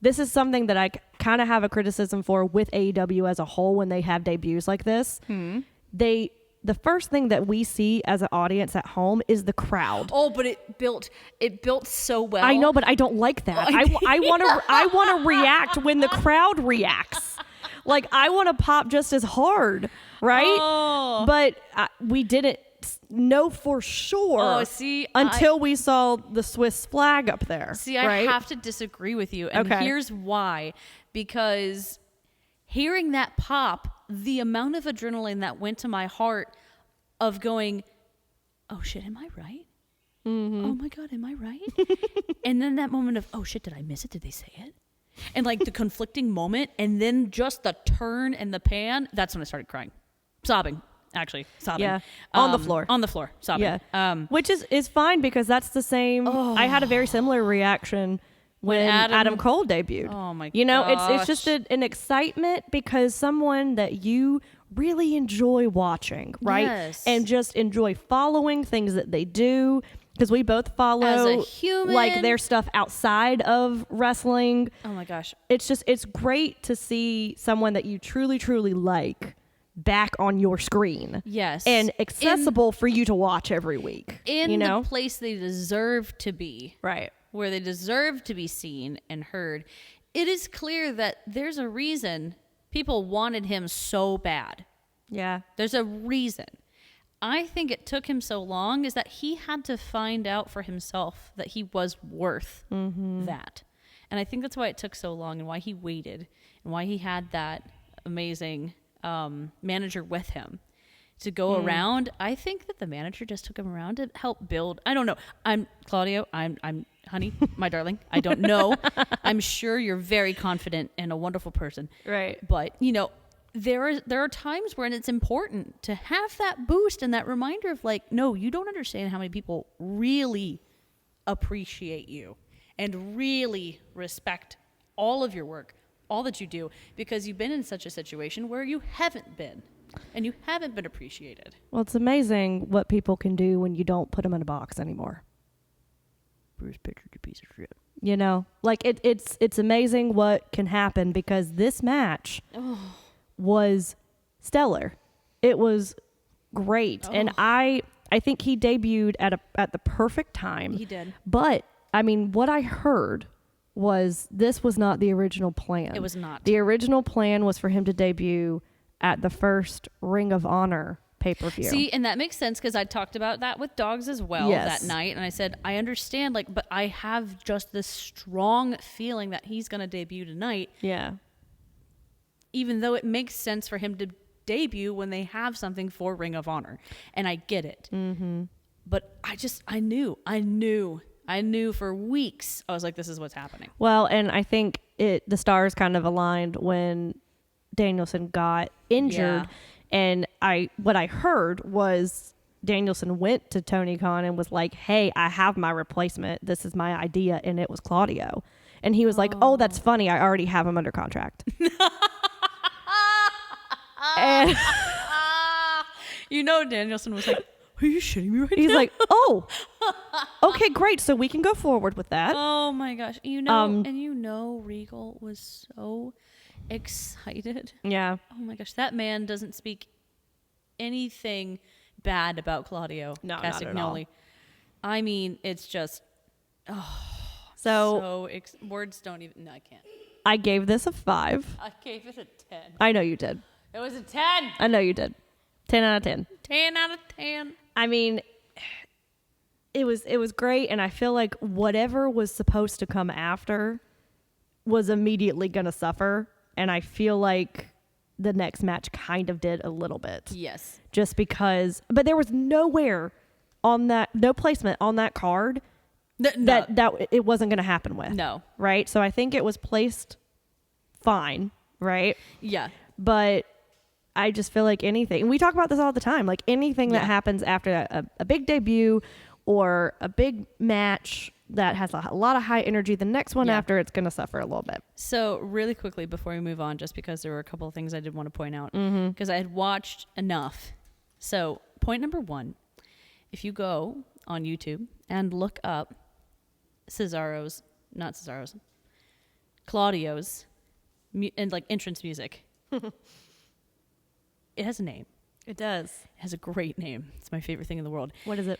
this is something that I kind of have a criticism for with AEW as a whole when they have debuts like this. The first thing that we see as an audience at home is the crowd. Oh, but it built so well. I know, but I don't like that. I want to react when the crowd reacts. Like I want to pop just as hard, right? Oh. But we didn't know for sure until we saw the Swiss flag up there. See, I have to disagree with you. And here's why. Because hearing that pop, the amount of adrenaline that went to my heart of going, oh shit, am I right? Mm-hmm. Oh my God, am I right? And then that moment of, oh shit, did I miss it? Did they say it? And like the conflicting moment, and then just the turn and the pan, that's when I started crying. Sobbing. Actually, sobbing. Yeah, on the floor. On the floor, sobbing. Yeah, which is fine because that's the same. I had a very similar reaction when Adam Cole debuted. Oh my! You know, it's just an excitement because someone that you really enjoy watching, right? Yes. And just enjoy following things that they do because we both follow as a human, like their stuff outside of wrestling. Oh my gosh! It's great to see someone that you truly like back on your screen. Yes. And accessible for you to watch every week. In the place they deserve to be. Right. Where they deserve to be seen and heard. It is clear that there's a reason people wanted him so bad. Yeah. There's a reason. I think it took him so long is that he had to find out for himself that he was worth that. And I think that's why it took so long and why he waited and why he had that amazing manager with him to go around. I think that the manager just took him around to help build. I don't know. I'm Claudio. I'm honey, my darling. I don't know. I'm sure you're very confident and a wonderful person. Right. But there are times when it's important to have that boost and that reminder of like, no, you don't understand how many people really appreciate you and really respect all of your work, all that you do, because you've been in such a situation where you haven't been and you haven't been appreciated. Well, it's amazing what people can do when you don't put them in a box anymore. Bruce Pitcher, you piece of shit. You know, like it's amazing what can happen because this match was stellar. It was great. And I think he debuted at the perfect time. He did. But I mean, what I heard was this was not the original plan. It was not. The original plan was for him to debut at the first Ring of Honor pay-per-view. See, and that makes sense because I talked about that with Dogs as well that night. And I said, I understand, like, but I have just this strong feeling that he's going to debut tonight. Yeah. Even though it makes sense for him to debut when they have something for Ring of Honor. And I get it. Mm-hmm. But I knew for weeks. I was like, this is what's happening. Well, and I think the stars kind of aligned when Danielson got injured. Yeah. And what I heard was Danielson went to Tony Khan and was like, hey, I have my replacement. This is my idea. And it was Claudio. And he was like, oh, that's funny. I already have him under contract. And Danielson was like, are you shitting me right now? He's like, oh, okay, great. So we can go forward with that. Oh my gosh. Regal was so excited. Yeah. Oh my gosh. That man doesn't speak anything bad about Claudio Castagnoli. Not at all. I mean, it's just, words don't even, no, I can't. I gave this a 5. I gave it a 10. I know you did. It was a 10. I know you did. 10 out of 10. 10 out of 10. I mean, it was great, and I feel like whatever was supposed to come after was immediately going to suffer, and I feel like the next match kind of did a little bit. Yes. Just because, but there was no placement on that card that it wasn't going to happen with. No. Right? So I think it was placed fine, right? Yeah. But I just feel like anything, and we talk about this all the time, like anything that happens after a big debut or a big match that has a lot of high energy, the next one after, it's going to suffer a little bit. So really quickly before we move on, just because there were a couple of things I did want to point out, because I had watched enough. So point number 1, if you go on YouTube and look up Claudio's and like entrance music, it has a name. It does. It has a great name. It's my favorite thing in the world. What is it?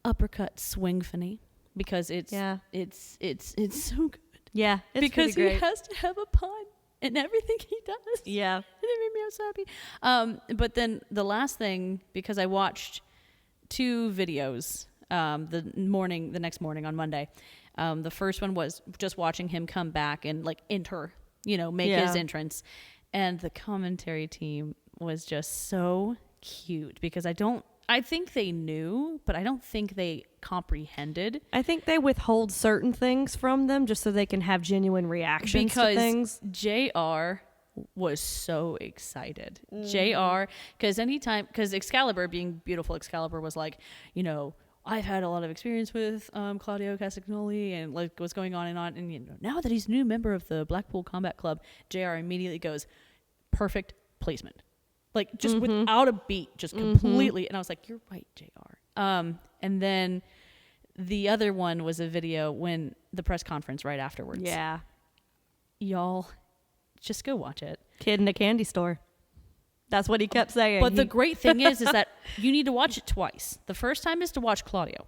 Uppercut Swingphony, because it's so good. Yeah, it's because pretty great. he has to have a pun in everything he does. Yeah. And it made me so happy. But then the last thing, because I watched 2 videos the next morning on Monday. The first one was just watching him come back and like enter, make his entrance. And the commentary team was just so cute, because I think they knew, but I don't think they comprehended. I think they withhold certain things from them just so they can have genuine reactions to things. JR was so excited. JR, because Excalibur, being beautiful Excalibur, was like, I've had a lot of experience with Claudio Castagnoli and like what's going on. And now that he's a new member of the Blackpool Combat Club, JR immediately goes, perfect placement. Like just without a beat, just completely. And I was like, you're right, JR. And then the other one was a video when the press conference right afterwards. Yeah. Y'all, just go watch it. Kid in a candy store. That's what he kept saying. But the great thing is that you need to watch it twice. The first time is to watch Claudio.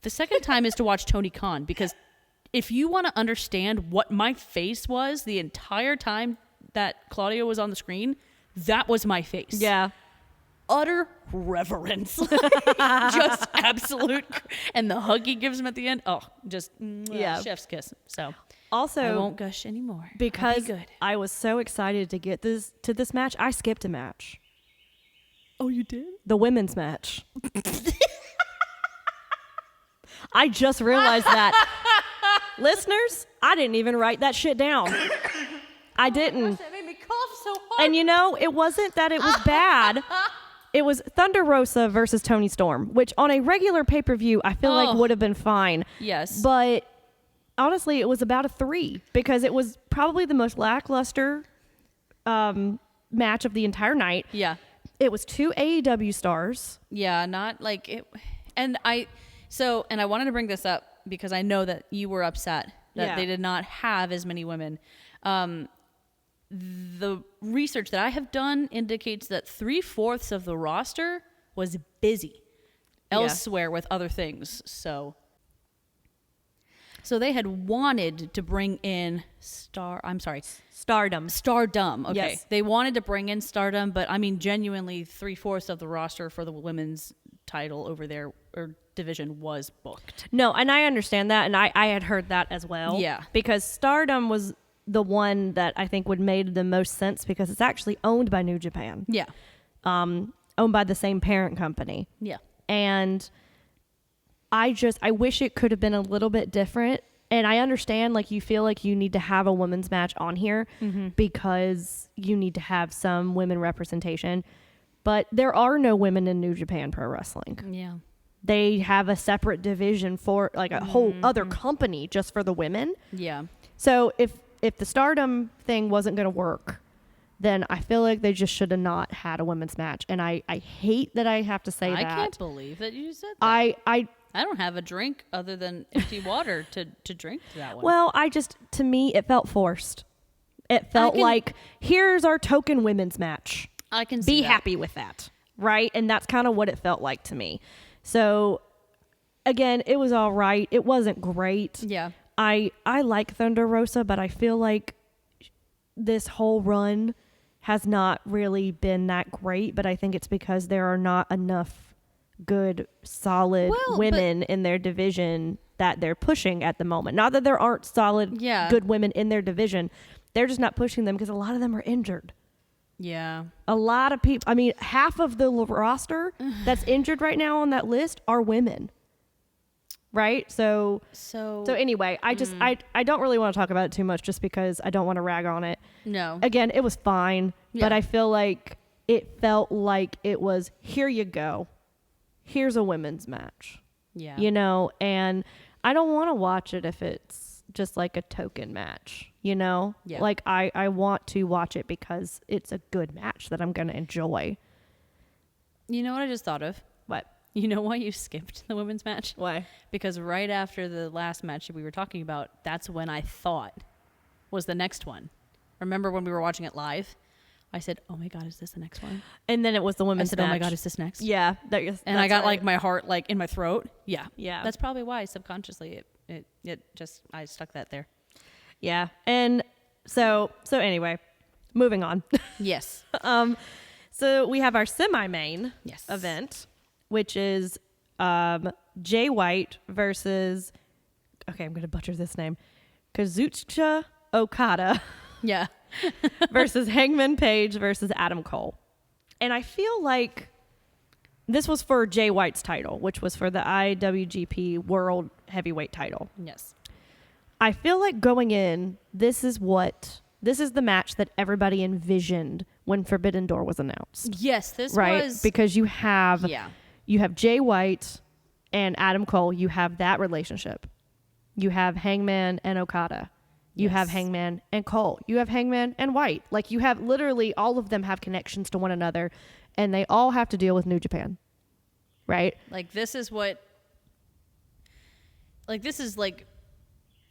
The second time is to watch Tony Khan, because if you want to understand what my face was the entire time that Claudio was on the screen, that was my face. Yeah. Utter reverence. Just absolute. And the hug he gives him at the end. Oh, just chef's kiss. So also, I won't gush anymore. Because good. I was so excited to get to this match, I skipped a match. Oh, you did? The women's match. I just realized that. Listeners, I didn't even write that shit down. I didn't. That made me cough so hard. And it wasn't that it was bad. It was Thunder Rosa versus Toni Storm, which on a regular pay-per-view I feel like would have been fine. Yes. But honestly, it was about a 3 because it was probably the most lackluster match of the entire night. Yeah. It was 2 AEW stars. Yeah, not like it. And I wanted to bring this up because I know that you were upset that they did not have as many women. The research that I have done indicates that 3/4 of the roster was busy elsewhere with other things. So they had wanted to bring in Stardom. Okay. Yes. They wanted to bring in Stardom, but I mean, genuinely 3/4 of the roster for the women's title over there or division was booked. No, and I understand that, and I had heard that as well. Yeah. Because Stardom was the one that I think would made the most sense because it's actually owned by New Japan. Yeah. Owned by the same parent company. Yeah. And I wish it could have been a little bit different. And I understand, like, you feel like you need to have a women's match on here because you need to have some women representation. But there are no women in New Japan Pro Wrestling. Yeah. They have a separate division for, like, a whole other company just for the women. Yeah. So if the Stardom thing wasn't going to work, then I feel like they just should have not had a women's match. And I hate that I have to say that. I can't believe that you said that. I don't have a drink other than empty water to drink to that one. Well, to me, it felt forced. It felt like, here's our token women's match. I can see Be that. happy with that. Right? And that's kind of what it felt like to me. So, again, it was all right. It wasn't great. Yeah. I like Thunder Rosa, but I feel like this whole run has not really been that great. But I think it's because there are not enough good, solid women in their division that they're pushing at the moment. Not that there aren't solid, good women in their division. They're just not pushing them because a lot of them are injured. Yeah. A lot of people, I mean, half of the roster that's injured right now on that list are women. right? So So anyway, I just I don't really want to talk about it too much just because I don't want to rag on it. no. Again, it was fine, but Yeah. I feel like it felt like it was, here you go. Here's a women's match. Yeah. You know, and I don't want to watch it if it's just like a token match, you know? Yeah. Like I want to watch it because it's a good match that I'm going to enjoy. You know what I just thought of? What? You know why you skipped the women's match? Why? Because right after the last match that we were talking about, that's when I thought was the next one. Remember when we were watching it live? I said, "Oh my God, is this the next one?" And then it was the I women's said, match. "Oh my God, is this next?" Yeah. And I got like my heart like in my throat. Yeah. Yeah. That's probably why subconsciously it just, I stuck that there. Yeah. And so anyway, moving on. Yes. So we have our semi-main Yes. event, which is Jay White versus, okay, I'm going to butcher this name, Kazuchika Okada Yeah. versus Hangman Page versus Adam Cole. And I feel like this was for Jay White's title, which was for the IWGP World Heavyweight title. Yes. I feel like going in, this is the match that everybody envisioned when Forbidden Door was announced. Yes, this Right? was Because you have Jay White and Adam Cole. You have that relationship. You have Hangman and Okada. You have Hangman and Cole. You have Hangman and White. Like, you have literally all of them have connections to one another, and they all have to deal with New Japan. Right? Like this is like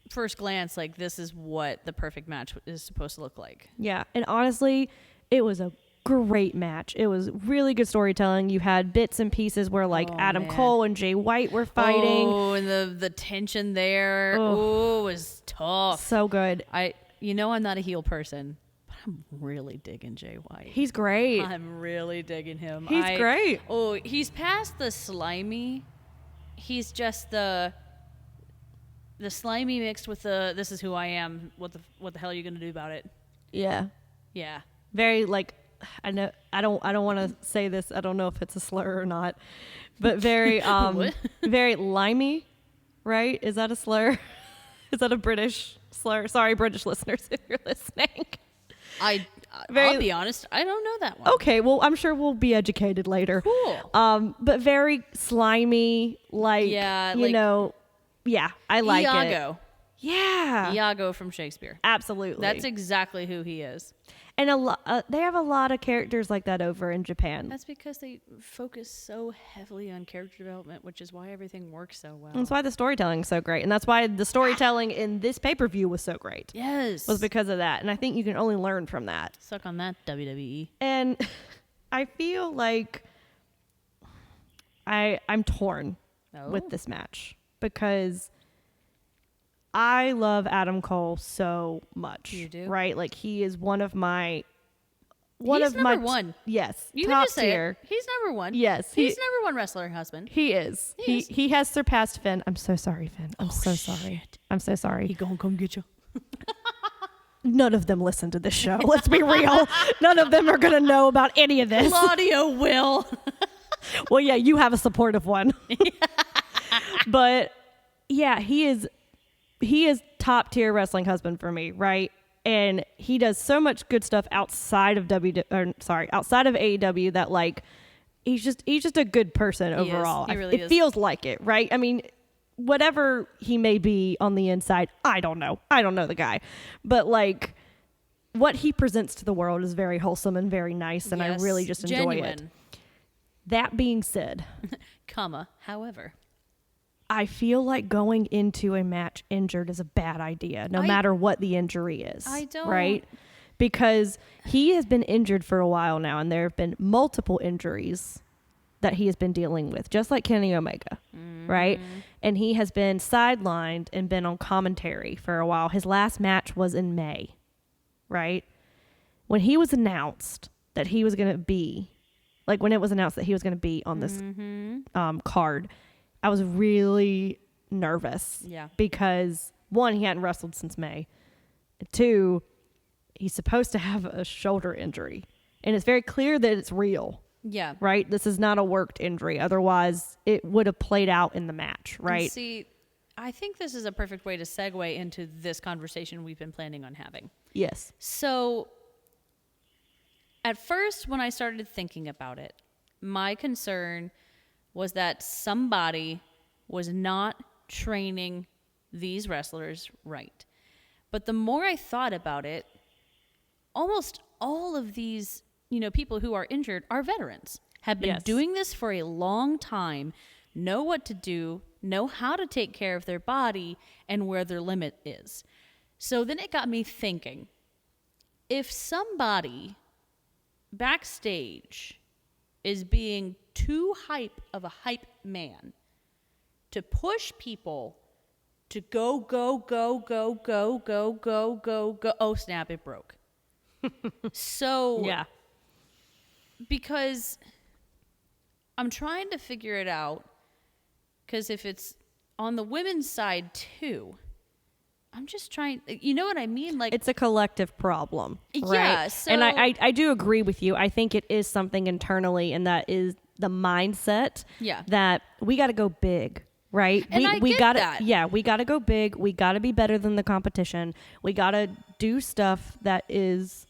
first glance, like this is what the perfect match is supposed to look like. Yeah. And honestly, it was a great match. It was really good storytelling. You had bits and pieces where like Adam Cole and Jay White were fighting. Oh, and the tension there. Oh, was tough. So good. I'm not a heel person, but I'm really digging Jay White. He's great. I'm really digging him. He's great. Oh, he's past the slimy. He's just the slimy mixed with the this is who I am. What the hell are you gonna do about it? Yeah. Yeah. Very like, I know I don't want to say this. I don't know if it's a slur or not, but very very limey, right? Is that a slur? Is that a British slur? Sorry, British listeners, if you're listening. I'll be honest, I don't know that one. Okay, well, I'm sure we'll be educated later. Cool. But very slimy, like, yeah, I like Iago. it. Yeah. Iago from Shakespeare. Absolutely. That's exactly who he is. And they have a lot of characters like that over in Japan. That's because they focus so heavily on character development, which is why everything works so well. That's why the storytelling is so great. And that's why the storytelling in this pay-per-view was so great. Yes. Was because of that. And I think you can only learn from that. Suck on that, WWE. And I feel like I'm torn with this match because I love Adam Cole so much. You do? Right? Like, he is one of my... He's number one. Yes. You top can just say tier. it. He's number one. Yes. He's number one wrestler husband. He is. He has surpassed Finn. I'm so sorry, Finn. I'm so sorry. I'm so sorry. He gonna come get you. None of them listen to this show. Let's be real. None of them are going to know about any of this. Claudia will. Well, yeah, you have a supportive one. But yeah, he is top tier wrestling husband for me, right? And he does so much good stuff outside of outside of AEW that like he's just a good person overall. He really it is. feels like it, right? I mean, whatever he may be on the inside, I don't know. I don't know the guy. But like what he presents to the world is very wholesome and very nice, and I really just enjoy it. That being said, however, I feel like going into a match injured is a bad idea, no matter what the injury is. I don't. Right? Because he has been injured for a while now, and there have been multiple injuries that he has been dealing with, just like Kenny Omega, right? And he has been sidelined and been on commentary for a while. His last match was in May, right? When he was announced that he was going to be, like when it was announced that he was going to be on this card, I was really nervous. Yeah. Because one, he hadn't wrestled since May. And two, he's supposed to have a shoulder injury. And it's very clear that it's real. Yeah. Right? This is not a worked injury. Otherwise, it would have played out in the match, right? And see, I think this is a perfect way to segue into this conversation we've been planning on having. Yes. So, at first, when I started thinking about it, my concern was that somebody was not training these wrestlers right. But the more I thought about it, almost all of these, people who are injured are veterans, have been doing this for a long time, know what to do, know how to take care of their body and where their limit is. So then it got me thinking, if somebody backstage is being too hype of a hype man to push people to go, oh snap, it broke. So, yeah. Because I'm trying to figure it out, because if it's on the women's side too, I'm just trying, you know what I mean? Like, it's a collective problem, right? Yeah. So, and I do agree with you. I think it is something internally, and that is the mindset that we got to go big. Right. And we get gotta, that. Yeah, we got to go big. We got to be better than the competition. We got to do stuff that is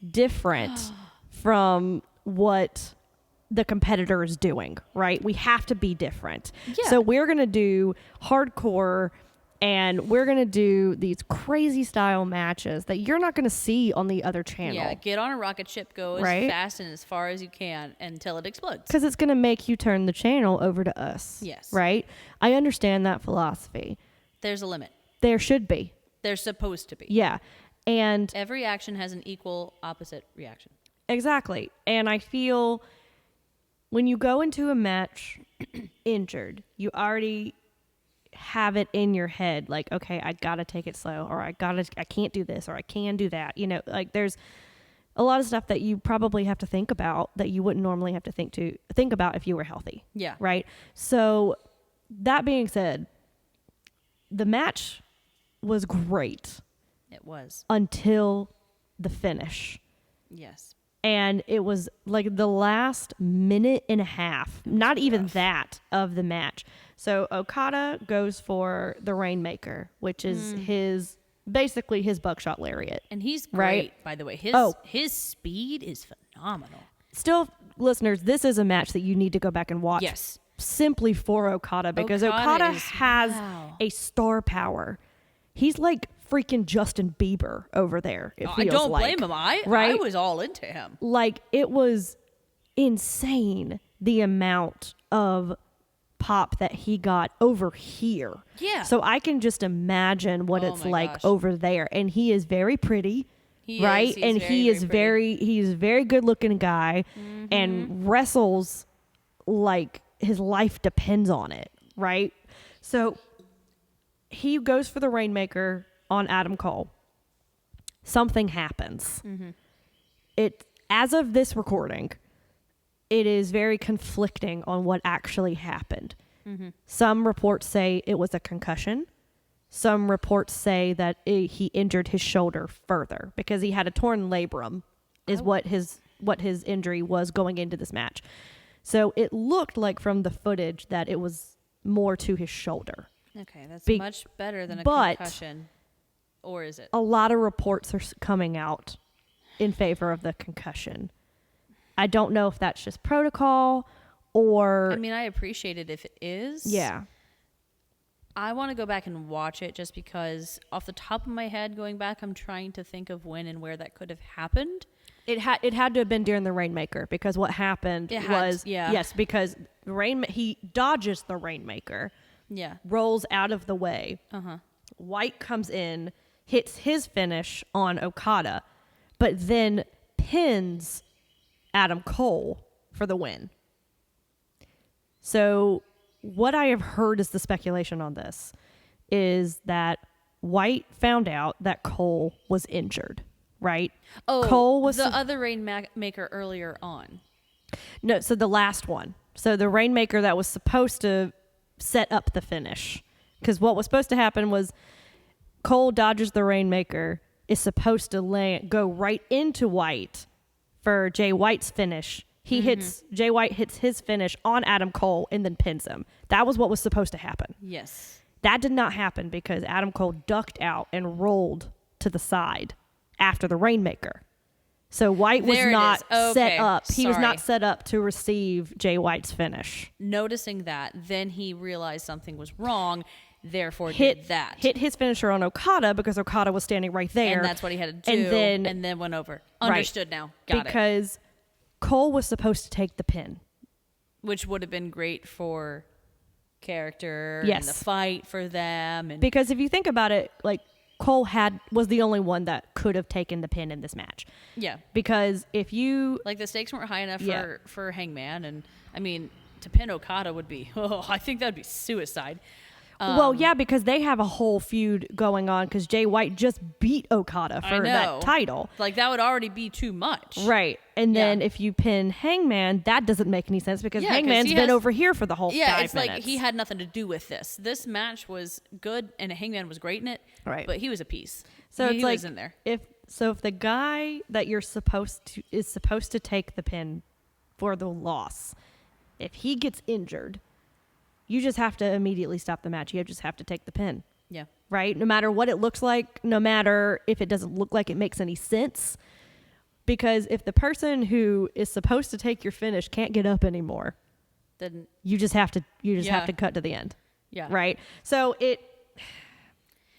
different from what the competitor is doing. Right. We have to be different. Yeah. So we're going to do hardcore, and we're going to do these crazy style matches that you're not going to see on the other channel. Yeah, get on a rocket ship, go as fast and as far as you can until it explodes. Because it's going to make you turn the channel over to us. Yes. Right? I understand that philosophy. There's a limit. There should be. There's supposed to be. Yeah. And every action has an equal opposite reaction. Exactly. And I feel when you go into a match injured, you already have it in your head like, okay, I gotta take it slow, or I can't do this, or I can do that. Like there's a lot of stuff that you probably have to think about that you wouldn't normally have to think about if you were healthy. Yeah. Right. So that being said, the match was great. It was. Until the finish. Yes. And it was like the last minute and a half, not even that, of the match. So Okada goes for the Rainmaker, which is basically his buckshot lariat. And he's great, right? By the way. His speed is phenomenal. Still, listeners, this is a match that you need to go back and watch. Yes. Simply for Okada, because Okada has a star power. He's like freaking Justin Bieber over there. It feels I don't like. blame him. I was all into him. Like, it was insane the amount of pop that he got over here. Yeah. So I can just imagine what it's like over there. And he is very pretty. Right? And he's a very good looking guy and wrestles like his life depends on it. Right? So he goes for the Rainmaker on Adam Cole. Something happens. As of this recording, it is very conflicting on what actually happened. Some reports say it was a concussion. Some reports say that he injured his shoulder further because he had a torn labrum, is what his injury was going into this match. So it looked like from the footage that it was more to his shoulder. Okay, that's much better than a concussion. Or is it? A lot of reports are coming out in favor of the concussion. I don't know if that's just protocol or... I mean, I appreciate it if it is. Yeah. I want to go back and watch it just because off the top of my head, going back, I'm trying to think of when and where that could have happened. It had to have been during the Rainmaker because what happened yes, because he dodges the Rainmaker. Yeah. Rolls out of the way. White comes in, hits his finish on Okada, but then pins Adam Cole for the win. So what I have heard is the speculation on this is that White found out that Cole was injured, right? Oh, Cole was the other Rainmaker earlier on. No, so the last one. So the Rainmaker that was supposed to set up the finish. Because what was supposed to happen was Cole dodges the Rainmaker, is supposed to go right into White for Jay White's finish. Jay White hits his finish on Adam Cole and then pins him. That was what was supposed to happen. Yes. That did not happen because Adam Cole ducked out and rolled to the side after the Rainmaker. So White was not set up. He was not set up to receive Jay White's finish. Noticing that, then he realized something was wrong, therefore did that. Hit his finisher on Okada because Okada was standing right there. And that's what he had to do. And then went over. Understood now. Got it. Because Cole was supposed to take the pin. Which would have been great for character and the fight for them. And because if you think about it, like, Cole was the only one that could have taken the pin in this match. Yeah. Because if you... Like, the stakes weren't high enough for Hangman. And, I mean, to pin Okada would be... I think that would be suicide. Well, yeah, because they have a whole feud going on because Jay White just beat Okada for that title. Like, that would already be too much. Right. And then if you pin Hangman, that doesn't make any sense because Hangman's been over here for the whole 5 minutes. Yeah, it's like he had nothing to do with this. This match was good and Hangman was great in it. Right. But he was a piece. So he it's like, was in there. If the guy that you're supposed to take the pin for the loss, if he gets injured, you just have to immediately stop the match. You just have to take the pin. Yeah. Right? No matter what it looks like, no matter if it doesn't look like it makes any sense. Because if the person who is supposed to take your finish can't get up anymore, then you just have to cut to the end. Yeah. Right? So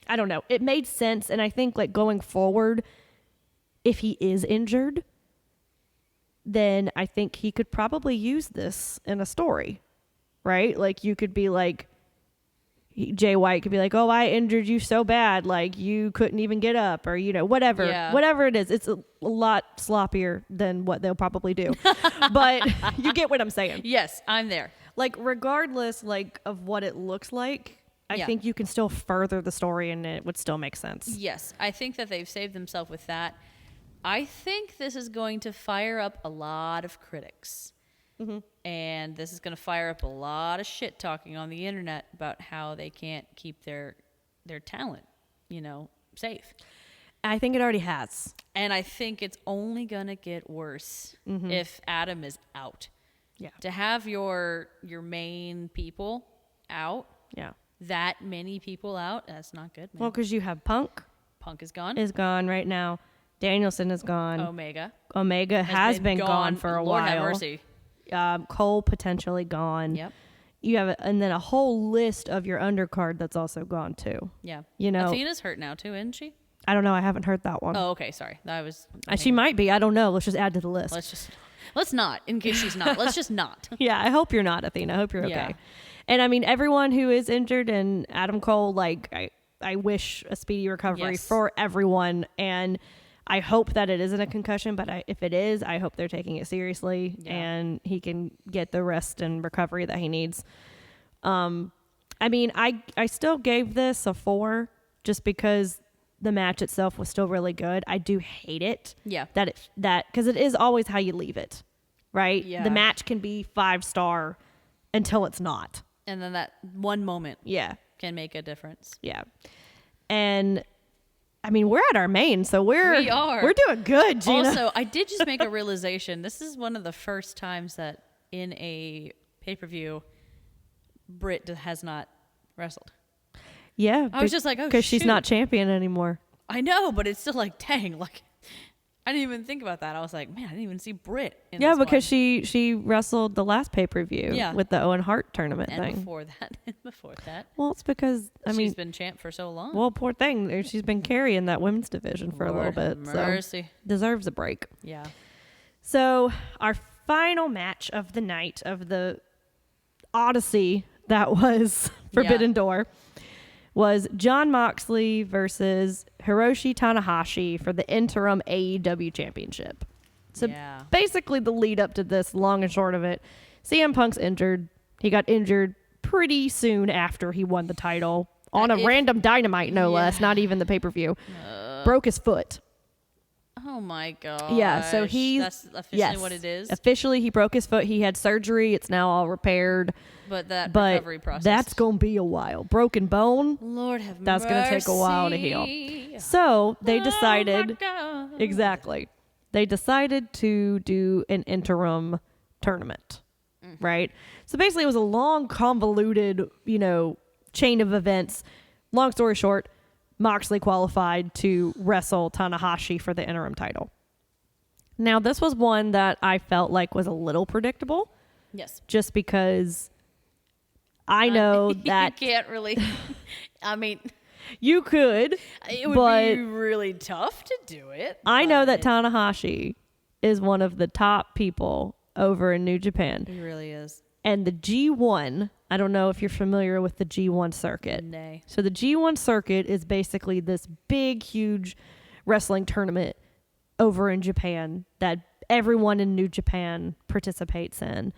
I don't know. It made sense. And I think, like, going forward, if he is injured, then I think he could probably use this in a story. Right? Like, you could be like, Jay White could be like, oh, I injured you so bad, like, you couldn't even get up, or, you know, whatever it is. It's a lot sloppier than what they'll probably do. But you get what I'm saying. Yes, I'm there. Like, regardless, like, of what it looks like, I think you can still further the story and it would still make sense. Yes, I think that they've saved themselves with that. I think this is going to fire up a lot of critics. Mm-hmm. And this is going to fire up a lot of shit talking on the internet about how they can't keep their talent, you know, safe. I think it already has. And I think it's only going to get worse if Adam is out. Yeah. To have your main people out. Yeah. That many people out, that's not good, man. Well, because you have Punk. Punk is gone. Is gone right now. Danielson is gone. Omega has been gone for a while. Lord have mercy. Cole potentially gone. Yep. You have and then a whole list of your undercard that's also gone too. Yeah. You know, Athena's hurt now too, isn't she? I don't know. I haven't heard that one. Oh, okay. Sorry. That was. She might be. I don't know. Let's just add to the list. Let's not. In case she's not. Let's just not. Yeah. I hope you're not, Athena. I hope you're okay. Yeah. And I mean, everyone who is injured and Adam Cole, like, I wish a speedy recovery for everyone. And I hope that it isn't a concussion, but if it is, I hope they're taking it seriously and he can get the rest and recovery that he needs. I mean, I still gave this a 4 just because the match itself was still really good. I do hate it. Yeah. Because it is always how you leave it, right? Yeah. The match can be 5-star until it's not. And then that one moment can make a difference. Yeah. And I mean, we're at our main, so we're doing good, Gina. Also, I did just make a realization. This is one of the first times that in a pay-per-view, Britt has not wrestled. Yeah. I was just like, oh, because she's not champion anymore. I know, but it's still like, dang, like, I didn't even think about that. I was like, man, I didn't even see Britt in this because one. she wrestled the last pay-per-view with the Owen Hart tournament thing. And before that. Well, it's because, she's been champ for so long. Well, poor thing. She's been carrying that women's division for a little bit. Mercy. So deserves a break. Yeah. So our final match of the night of the Odyssey that was Forbidden Door was Jon Moxley versus Hiroshi Tanahashi for the interim AEW championship. So basically the lead up to this, long and short of it, CM Punk's injured. He got injured pretty soon after he won the title on a random Dynamite, no less, not even the pay-per-view. Broke his foot. Oh my god. Yeah, so that's officially what it is. Officially he broke his foot. He had surgery. It's now all repaired. But recovery process, that's going to be a while. Broken bone. Lord have mercy. That's going to take a while to heal. So they decided. Exactly. They decided to do an interim tournament, right? So basically it was a long, convoluted, chain of events. Long story short, Moxley qualified to wrestle Tanahashi for the interim title. Now, this was one that I felt like was a little predictable. Yes. Just because I know that... You can't really... I mean... You could, it would but be really tough to do it. I know that Tanahashi is one of the top people over in New Japan. He really is. And the G1, I don't know if you're familiar with the G1 circuit. Nay. So the G1 circuit is basically this big, huge wrestling tournament over in Japan that everyone in New Japan participates in.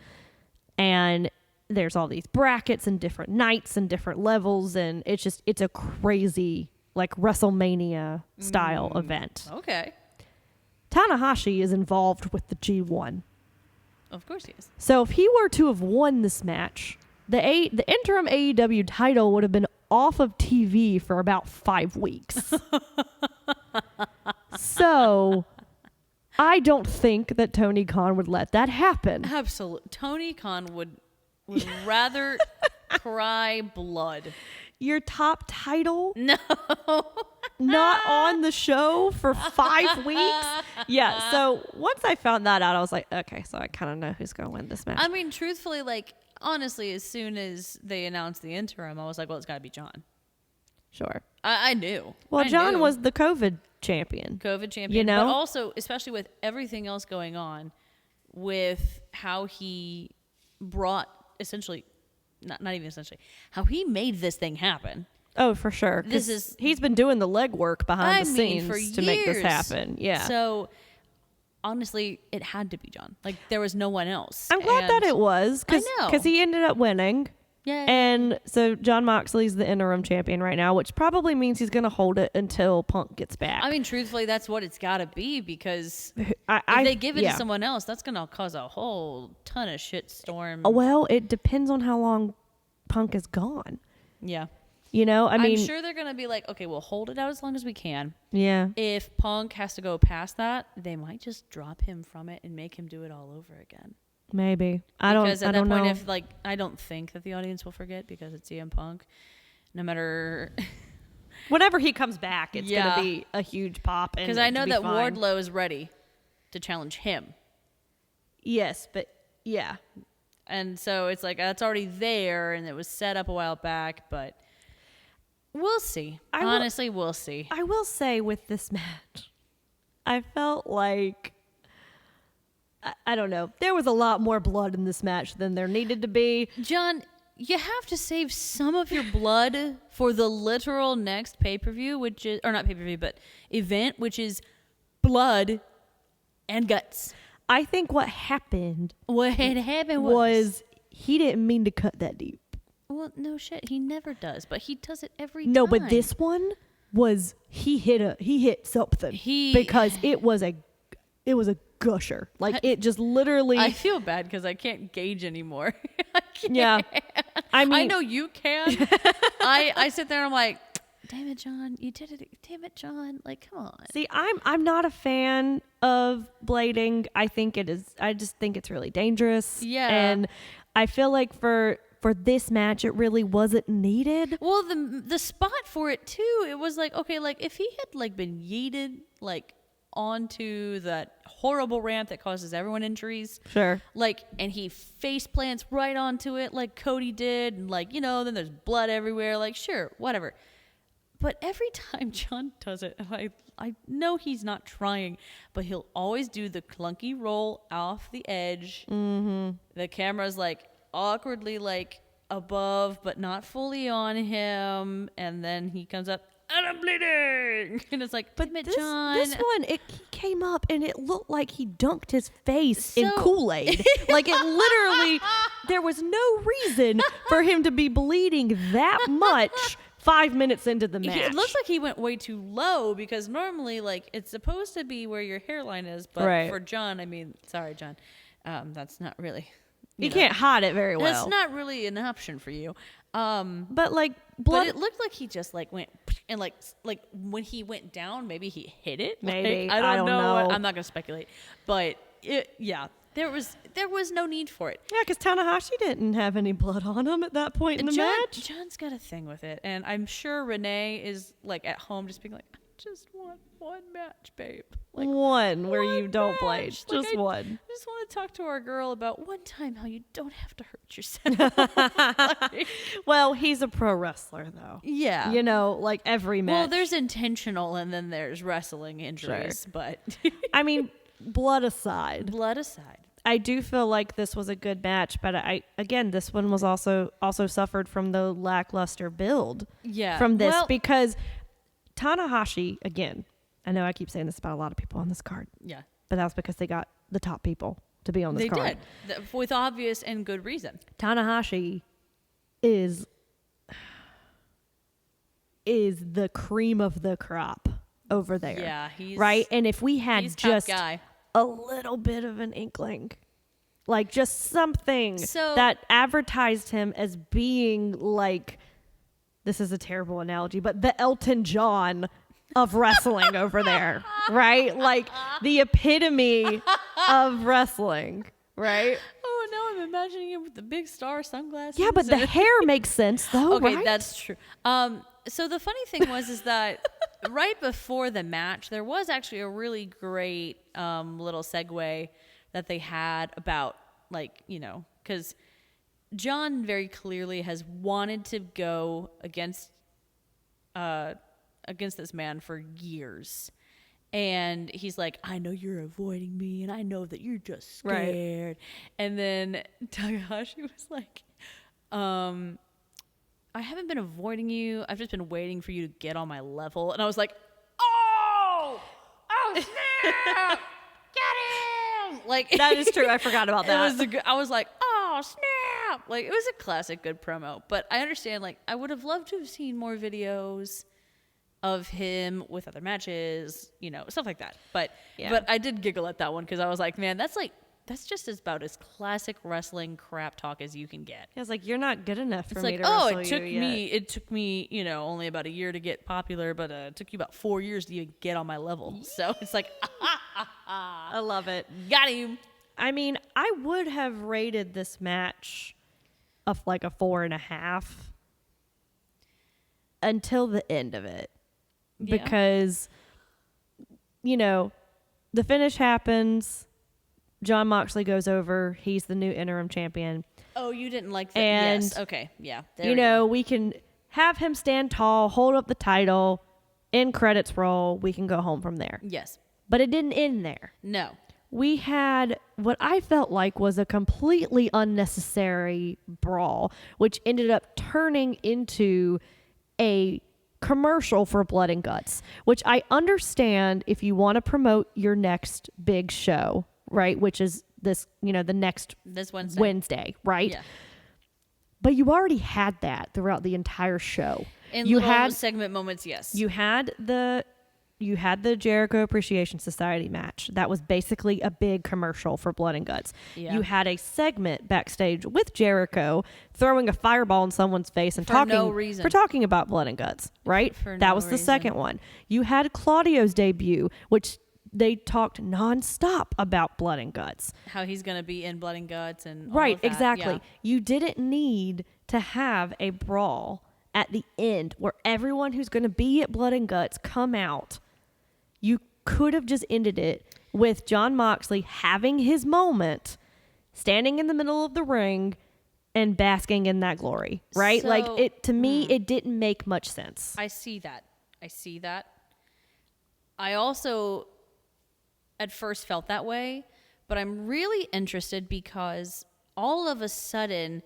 And there's all these brackets and different nights and different levels, and it's a crazy, like, WrestleMania style event. Okay. Tanahashi is involved with the G1. Of course he is. So if he were to have won this match, the interim AEW title would have been off of TV for about 5 weeks. So I don't think that Tony Khan would let that happen. Absolutely. Tony Khan would rather cry blood. Your top title? No. Not on the show for 5 weeks? Yeah, so once I found that out, I was like, okay, so I kind of know who's going to win this match. I mean, truthfully, like, honestly, as soon as they announced the interim, I was like, well, it's got to be John. Sure. I knew. Well, I John knew. was the COVID champion. COVID champion. But also, especially with everything else going on, with how he brought, essentially, not even essentially, how he made this thing happen. Oh, for sure. He's been doing the legwork behind the scenes to make this happen. Yeah. So honestly, it had to be John. Like, there was no one else. I'm glad that it was, I know. because he ended up winning. Yeah. And so John Moxley's the interim champion right now, which probably means he's going to hold it until Punk gets back. I mean, truthfully, that's what it's got to be, because if I they give it to someone else, that's going to cause a whole ton of shitstorm. Well, it depends on how long Punk is gone. Yeah. I mean, I'm sure they're going to be like, okay, we'll hold it out as long as we can. Yeah. If Punk has to go past that, they might just drop him from it and make him do it all over again. Maybe. I don't know. Because at that point, if, like, I don't think that the audience will forget, because it's CM Punk. No matter... Whenever he comes back, it's going to be a huge pop. Because I know that Wardlow is ready to challenge him. Yes, but yeah. And so it's like, that's already there, and it was set up a while back, but we'll see. Honestly, we'll see. I will say with this match, I felt like, I don't know, there was a lot more blood in this match than there needed to be. John, you have to save some of your blood for the literal next pay-per-view, which is, or not pay-per-view, but event, which is blood and guts. I think what happened was he didn't mean to cut that deep. Well, no shit, he never does, but he does it every No, time. but this one was he hit something because it was a gusher. Like, it just literally. I feel bad because I can't gauge anymore. I can't. Yeah, I mean, I know you can. I sit there and I'm like, damn it, John, you did it. Damn it, John. Like, come on. See, I'm not a fan of blading. I just think it's really dangerous. Yeah. And I feel like for this match, it really wasn't needed. Well, the spot for it too, it was like, okay, like if he had like been yeeted like onto that horrible ramp that causes everyone injuries. Sure. Like, and he face plants right onto it like Cody did, and like, then there's blood everywhere. Like, sure, whatever. But every time John does it, I know he's not trying, but he'll always do the clunky roll off the edge. Mm-hmm. The camera's like awkwardly like above, but not fully on him. And then he comes up, and I'm bleeding. And it's like, but John. This one, he came up and it looked like he dunked his face in Kool-Aid. Like, it literally, there was no reason for him to be bleeding that much 5 minutes into the match. It looks like he went way too low, because normally, like, it's supposed to be where your hairline is, but for John, I mean, sorry, John, that's not really. You can't hide it very well. That's not really an option for you. But like blood, but it looked like he just like went and like when he went down, maybe he hit it. Maybe. Like, I don't know. I'm not gonna speculate, but yeah. There was no need for it. Yeah, because Tanahashi didn't have any blood on him at that point in the match. John's got a thing with it, and I'm sure Renee is like at home just being like, I just want one match, babe. Like, one where you don't blade. match. Just one. I just want to talk to our girl about one time how you don't have to hurt yourself. Well, he's a pro wrestler, though. Yeah. You know, like every match. Well, there's intentional and then there's wrestling injuries, but I mean, blood aside. blood aside. I do feel like this was a good match, but this one was also suffered from the lackluster build. Yeah. From this Well, because Tanahashi, again, I know I keep saying this about a lot of people on this card, yeah. but that's because they got the top people to be on this They card. did. With obvious and good reason. Tanahashi is the cream of the crop over there. Yeah, he's right. And if we had he's just top guy. a little bit of an inkling, like just something So- that advertised him as being like, this is a terrible analogy, but the Elton John of wrestling over there, right? Like the epitome of wrestling, right? Oh, now I'm imagining him with the big star sunglasses. Yeah, but the and- hair makes sense though, Okay, right? that's true. So the funny thing is that right before the match, there was actually a really great little segue that they had about, like, you know, because John very clearly has wanted to go against this man for years. And he's like, I know you're avoiding me, and I know that you're just scared. Right. And then Takahashi was like, I haven't been avoiding you. I've just been waiting for you to get on my level. And I was like, oh snap! Get him! Like, That is true. I forgot about that. I was like, oh snap! Like, it was a classic good promo. But I understand, like, I would have loved to have seen more videos of him with other matches, you know, stuff like that. But I did giggle at that one because I was like, man, that's just about as classic wrestling crap talk as you can get. I was like, you're not good enough for It's me like, to wrestle it took me, you know, only about a year to get popular, but it took you about 4 years to even get on my level. So it's like, I love it. got him. I mean, I would have rated this match of like a 4.5 until the end of it. Yeah. Because, you know, the finish happens. Jon Moxley goes over. He's the new interim champion. Oh, you didn't like that? And, yes. Okay. Yeah. We can have him stand tall, hold up the title, end credits roll. We can go home from there. Yes. But it didn't end there. No. We had what I felt like was a completely unnecessary brawl, which ended up turning into a commercial for Blood and Guts, which I understand if you want to promote your next big show, right? Which is this, you know, the next This Wednesday. Wednesday, right? Yeah. But you already had that throughout the entire show. In you little had segment moments, yes. You had the Jericho Appreciation Society match. That was basically a big commercial for Blood and Guts. Yeah. You had a segment backstage with Jericho throwing a fireball in someone's face and For talking no reason. for talking about Blood and Guts, right? For That no was the reason. second one. You had Claudio's debut, which they talked nonstop about Blood and Guts. How he's going to be in Blood and Guts and all Right, of that. exactly. Yeah. You didn't need to have a brawl at the end where everyone who's going to be at Blood and Guts come out. You could have just ended it with Jon Moxley having his moment, standing in the middle of the ring and basking in that glory, right? So, like to me, it didn't make much sense. I see that. I also at first felt that way, but I'm really interested because all of a sudden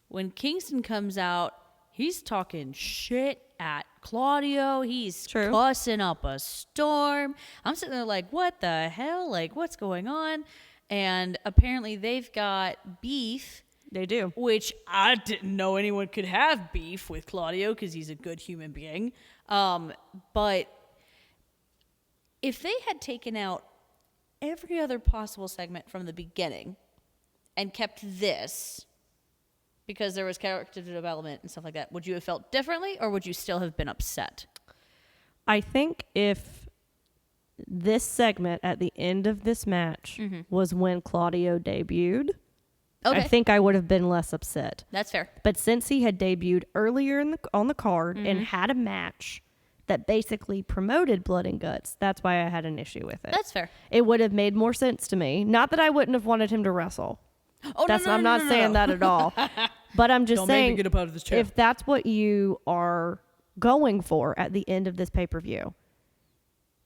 when Kingston comes out, he's talking shit at Claudio. He's True. cussing up a storm. I'm sitting there like, what the hell? Like, what's going on? And apparently they've got beef. They do. Which I didn't know anyone could have beef with Claudio because he's a good human being. But if they had taken out every other possible segment from the beginning and kept this, because there was character development and stuff like that, would you have felt differently or would you still have been upset? I think if this segment at the end of this match was when Claudio debuted. Okay. I think I would have been less upset. That's fair. But since he had debuted earlier on the card and had a match that basically promoted Blood and Guts, that's why I had an issue with it. That's fair. It would have made more sense to me. Not that I wouldn't have wanted him to wrestle. Oh, I'm not saying that at all. But I'm just Don't make saying, me get up out of this chair. if that's what you are going for at the end of this pay-per-view,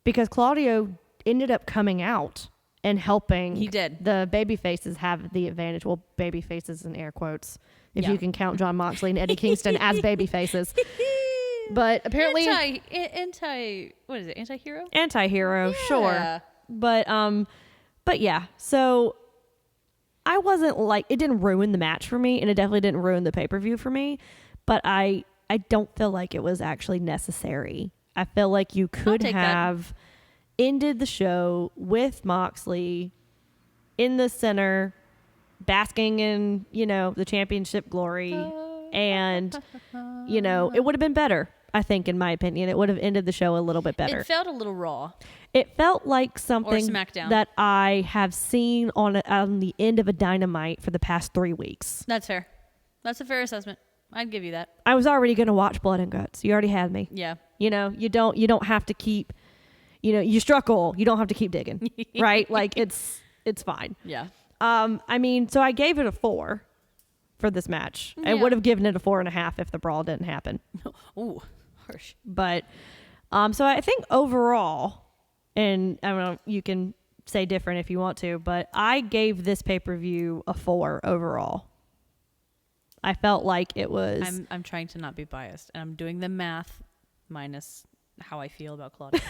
because Claudio ended up coming out and helping He did. the baby faces have the advantage. Well, baby faces in air quotes, if Yeah. you can count John Moxley and Eddie Kingston as baby faces. But apparently what is it? Anti-hero? Anti-hero, Yeah. sure. But yeah, so I wasn't like, it didn't ruin the match for me, and it definitely didn't ruin the pay-per-view for me, but I don't feel like it was actually necessary. I feel like you could have ended the show with Moxley in the center, basking in, the championship glory, and, it would have been better, I think, in my opinion. It would have ended the show a little bit better. It felt a little raw. It felt like something SmackDown. that I have seen on the end of a Dynamite for the past 3 weeks. That's fair. That's a fair assessment. I'd give you that. I was already going to watch Blood and Guts. You already had me. Yeah. You don't have to keep, you struck gold. You don't have to keep digging, right? Like it's fine. Yeah. So I gave it a 4 for this match. I Yeah. would have given it a 4.5 if the brawl didn't happen. Ooh, harsh. But, so I think overall, and I don't know, you can say different if you want to, but I gave this pay-per-view a 4 overall. I felt like it was... I'm trying to not be biased, and I'm doing the math minus how I feel about Claudio.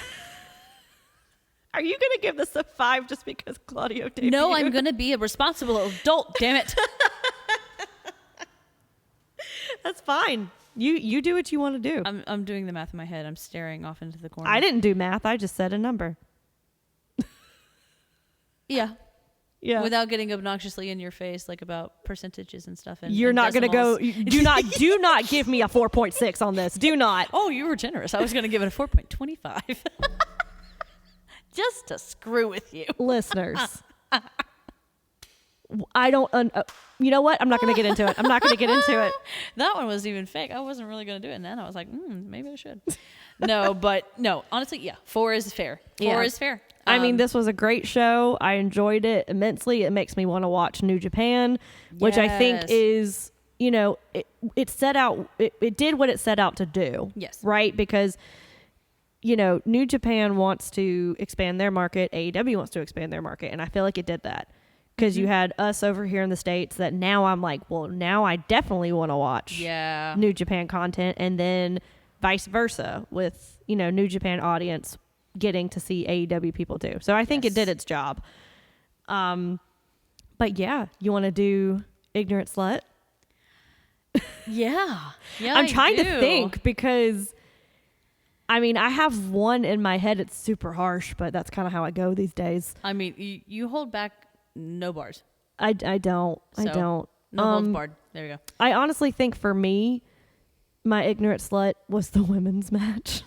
Are you going to give this a 5 just because Claudio debuted? No, I'm going to be a responsible adult, damn it. That's fine. You do what you want to do. I'm doing the math in my head. I'm staring off into the corner. I didn't do math. I just said a number. Yeah. Yeah. Without getting obnoxiously in your face, like about percentages and stuff. And You're not going to go... decimals. Do not give me a 4.6 on this. Do not. Oh, you were generous. I was going to give it a 4.25. Just to screw with you. Listeners. I don't... you know what? I'm not going to get into it. That one was even fake. I wasn't really going to do it. And then I was like, maybe I should. No, honestly, yeah. 4 is fair. 4 is fair. I mean, this was a great show. I enjoyed it immensely. It makes me want to watch New Japan, which I think is, it set out, it did what it set out to do. Yes. Right? Because, New Japan wants to expand their market. AEW wants to expand their market. And I feel like it did that. Because you had us over here in the States that now I'm like, well, now I definitely want to watch New Japan content. And then vice versa with, New Japan audience getting to see AEW people too. So I think it did its job. But yeah, you want to do Ignorant Slut? Yeah. I'm trying to think because I have one in my head. It's super harsh, but that's kind of how I go these days. I mean, you hold back no bars. I don't. No holds barred. There you go. I honestly think for me, my Ignorant Slut was the women's match.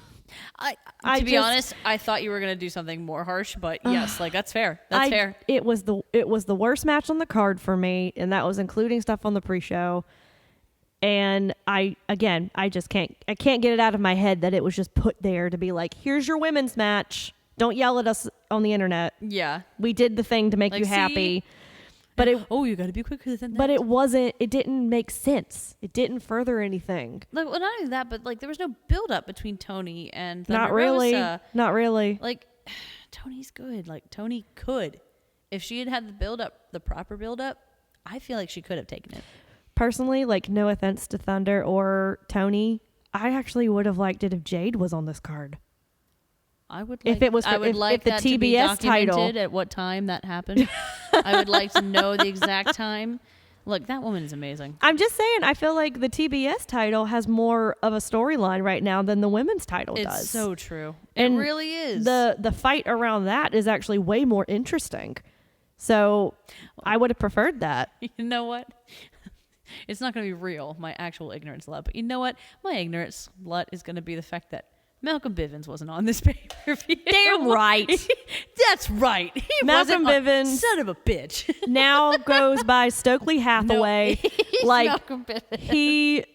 To be honest, I thought you were going to do something more harsh, but yes, that's fair. That's fair. It was the worst match on the card for me, and that was including stuff on the pre-show. And I just can't get it out of my head that it was just put there to be like, here's your women's match. Don't yell at us on the internet. Yeah. We did the thing to make you happy. But you got to be quicker than that. But it didn't make sense. It didn't further anything. Well, not only that, but there was no build up between Tony and Thunder Not really. Rosa. Not really. Tony's good. Tony could. If she had had the proper build up, I feel like she could have taken it. Personally, no offense to Thunder or Tony, I actually would have liked it if Jade was on this card. I would like, if it was for, I would if, like if the that TBS to be documented title at what time that happened. I would like to know the exact time. Look, that woman is amazing. I'm just saying, I feel like the TBS title has more of a storyline right now than the women's title does. It's so true. And it really is. The fight around that is actually way more interesting. So I would have preferred that. You know what? It's not going to be real, my actual ignorant slut. But you know what? My ignorant slut is going to be the fact that Malcolm Bivens wasn't on this pay-per-view. Damn right. That's right. He Malcolm wasn't on- Bivens. Son of a bitch. Now goes by Stokely Hathaway. He's like Malcolm Bivens.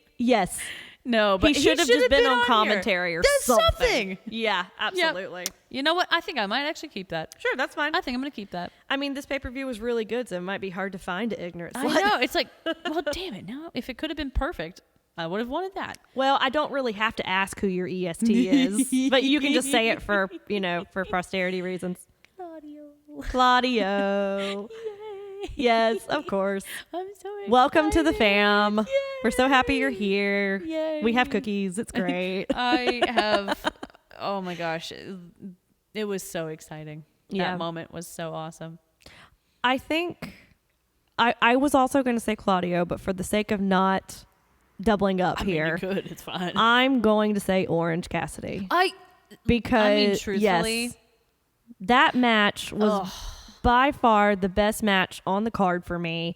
No, but he should have just been on here. commentary or That's something. Yeah, absolutely. Yep. You know what? I think I might actually keep that. Sure, that's fine. I think I'm going to keep that. I mean, this pay-per-view was really good, so it might be hard to find to ignorance. I know. It's like, well, damn it. Now, if it could have been perfect, I would have wanted that. Well, I don't really have to ask who your EST is, but you can just say it for, for posterity reasons. Claudio. Yes, of course. I'm so excited. Welcome to the fam. Yay. We're so happy you're here. Yay. We have cookies. It's great. I have, oh my gosh. It was so exciting. Yeah. That moment was so awesome. I think I was also going to say Claudio, but for the sake of not doubling up here, you could. It's fine. I'm going to say Orange Cassidy. Because truthfully, yes, that match was by far the best match on the card for me,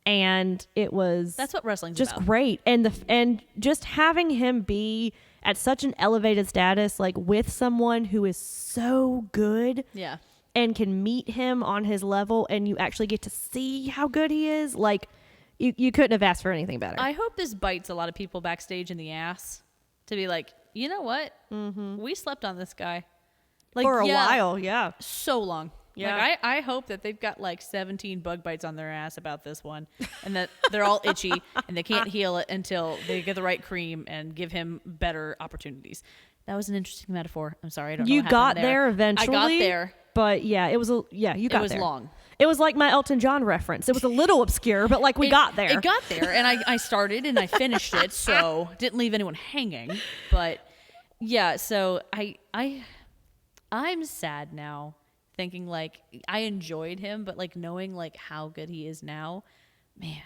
and it was that's what wrestling's just about. great. And just having him be at such an elevated status, like with someone who is so good, Yeah. and can meet him on his level, and you actually get to see how good he is. Like you couldn't have asked for anything better. I hope this bites a lot of people backstage in the ass to be like, you know what? Mm-hmm. We slept on this guy. Like, for a while, yeah. So long. Yeah. Like, I hope that they've got like 17 bug bites on their ass about this one, and that they're all itchy and they can't heal it until they get the right cream and give him better opportunities. That was an interesting metaphor. I'm sorry. I don't know You what got happened there eventually. I got there. But yeah, you got there. It was long. It was like my Elton John reference. It was a little obscure, but like we got there. It got there, and I started and I finished it, so didn't leave anyone hanging. But yeah, so I'm sad now, thinking like I enjoyed him, but like knowing like how good he is now, man,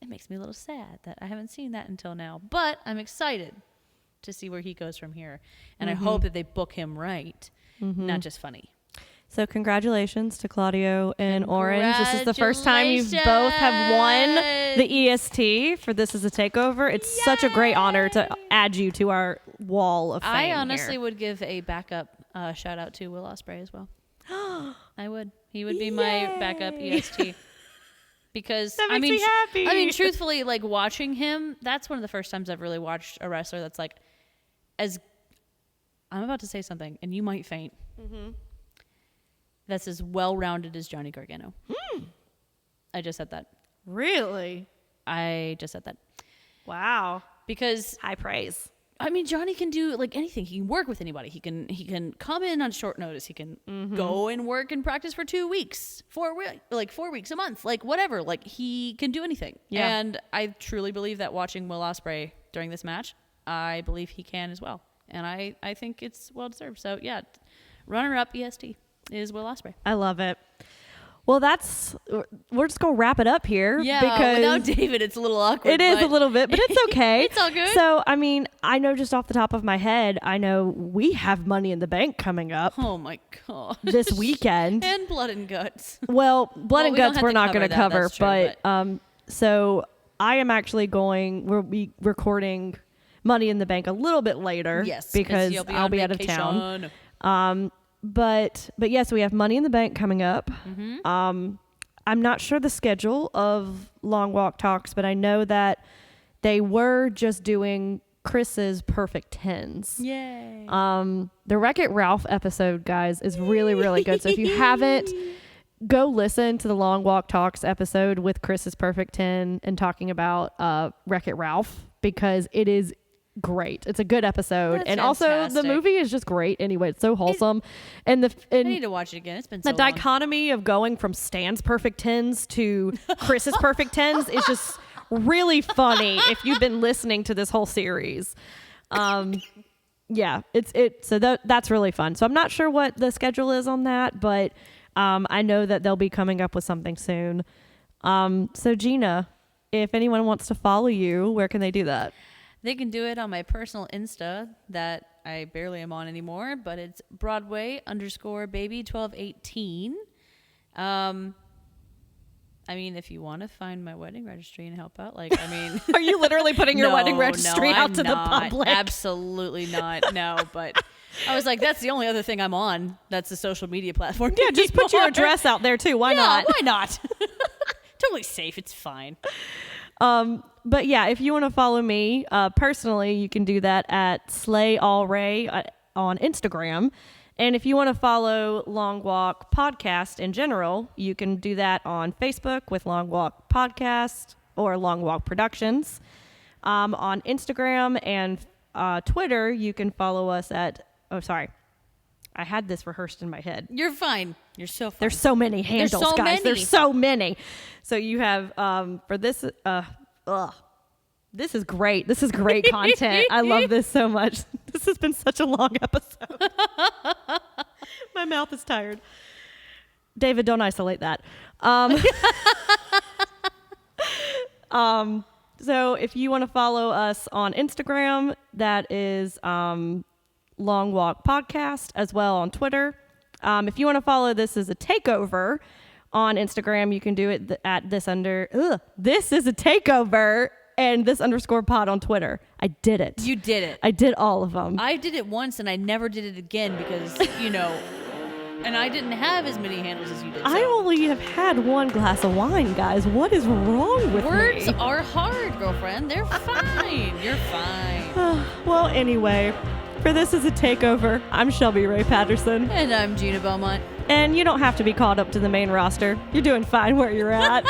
it makes me a little sad that I haven't seen that until now. But I'm excited to see where he goes from here, and I hope that they book him right, not just funny. So congratulations to Claudio and Orange. This is the first time you both have won the EST for This Is a Takeover. It's such a great honor to add you to our wall of fame. I honestly would give a backup shout out to Will Ospreay as well. I would. He would be my backup EST. Because That makes me happy. I mean, truthfully, like watching him, that's one of the first times I've really watched a wrestler that's like, as I'm about to say something, and you might faint. Mm-hmm. That's as well-rounded as Johnny Gargano. I just said that. Really? I just said that. Wow. Because High praise. I mean, Johnny can do like anything. He can work with anybody. He can come in on short notice. He can go and work and practice for 2 weeks, 4 weeks, a month, like whatever. Like he can do anything. Yeah. And I truly believe that watching Will Ospreay during this match, I believe he can as well. And I think it's well deserved. So yeah, runner-up EST is Will Ospreay. I love it. Well, we're just going to wrap it up here. Yeah, because without David, it's a little awkward. It is a little bit, but it's okay. It's all good. So, I mean, I know just off the top of my head, I know we have Money in the Bank coming up Oh my god. this weekend. And Blood and Guts. Well, Blood and we don't Guts have we're to not going to cover cover, that, that's true, but so I am actually we'll be recording Money in the Bank a little bit later. Yes, because you'll be I'll on be out of town. But yes, we have Money in the Bank coming up. I'm not sure the schedule of Long Walk Talks, but I know that they were just doing Chris's Perfect Tens. Yay. The Wreck-It Ralph episode, guys, is really, really good. So if you haven't, go listen to the Long Walk Talks episode with Chris's Perfect 10 and talking about Wreck-It Ralph, because it is great. It's a good episode. That's and also the fantastic. movie is just great anyway. It's so wholesome. And I need to watch it again. It's been so the long. dichotomy of going from Stan's Perfect Tens to Chris's Perfect Tens is just really funny if you've been listening to this whole series. Yeah, so that's really fun. So I'm not sure what the schedule is on that, but I know that they'll be coming up with something soon. So Gina, if anyone wants to follow you, where can they do that? They can do it on my personal Insta that I barely am on anymore, but it's Broadway_baby1218. I I mean, if you want to find my wedding registry and help out, like, I mean, Are you literally putting your No, wedding registry no, out I'm to not. the public? Absolutely not. No, but I was like, that's the only other thing I'm on. That's a social media platform. Yeah, just put your anymore. address out there too. Why Yeah, not? why not? Totally safe. It's fine. But yeah, if you want to follow me personally, you can do that at SlayAllRay on Instagram. And if you want to follow Long Walk Podcast in general, you can do that on Facebook with Long Walk Podcast or Long Walk Productions. On Instagram and Twitter, you can follow us at... Oh, sorry. I had this rehearsed in my head. You're fine. You're so fine. There's so many handles, so guys. many. There's so many. So you have for this. This is great. This is great content. I love this so much. This has been such a long episode. My mouth is tired. David, don't isolate that. So if you want to follow us on Instagram, that is Long Walk Podcast, as well on Twitter. If you want to follow This Is a Takeover on Instagram, you can do it at this is a takeover and this_pod on Twitter. I did it. You did it. I did all of them. I did it once and I never did it again because, and I didn't have as many handles as you did. I only have had one glass of wine, guys. What is wrong with Words me? are hard, girlfriend. They're fine. You're fine. Well, anyway, for This Is a Takeover, I'm Shelby Ray Patterson. And I'm Gina Belmont. And you don't have to be called up to the main roster. You're doing fine where you're at.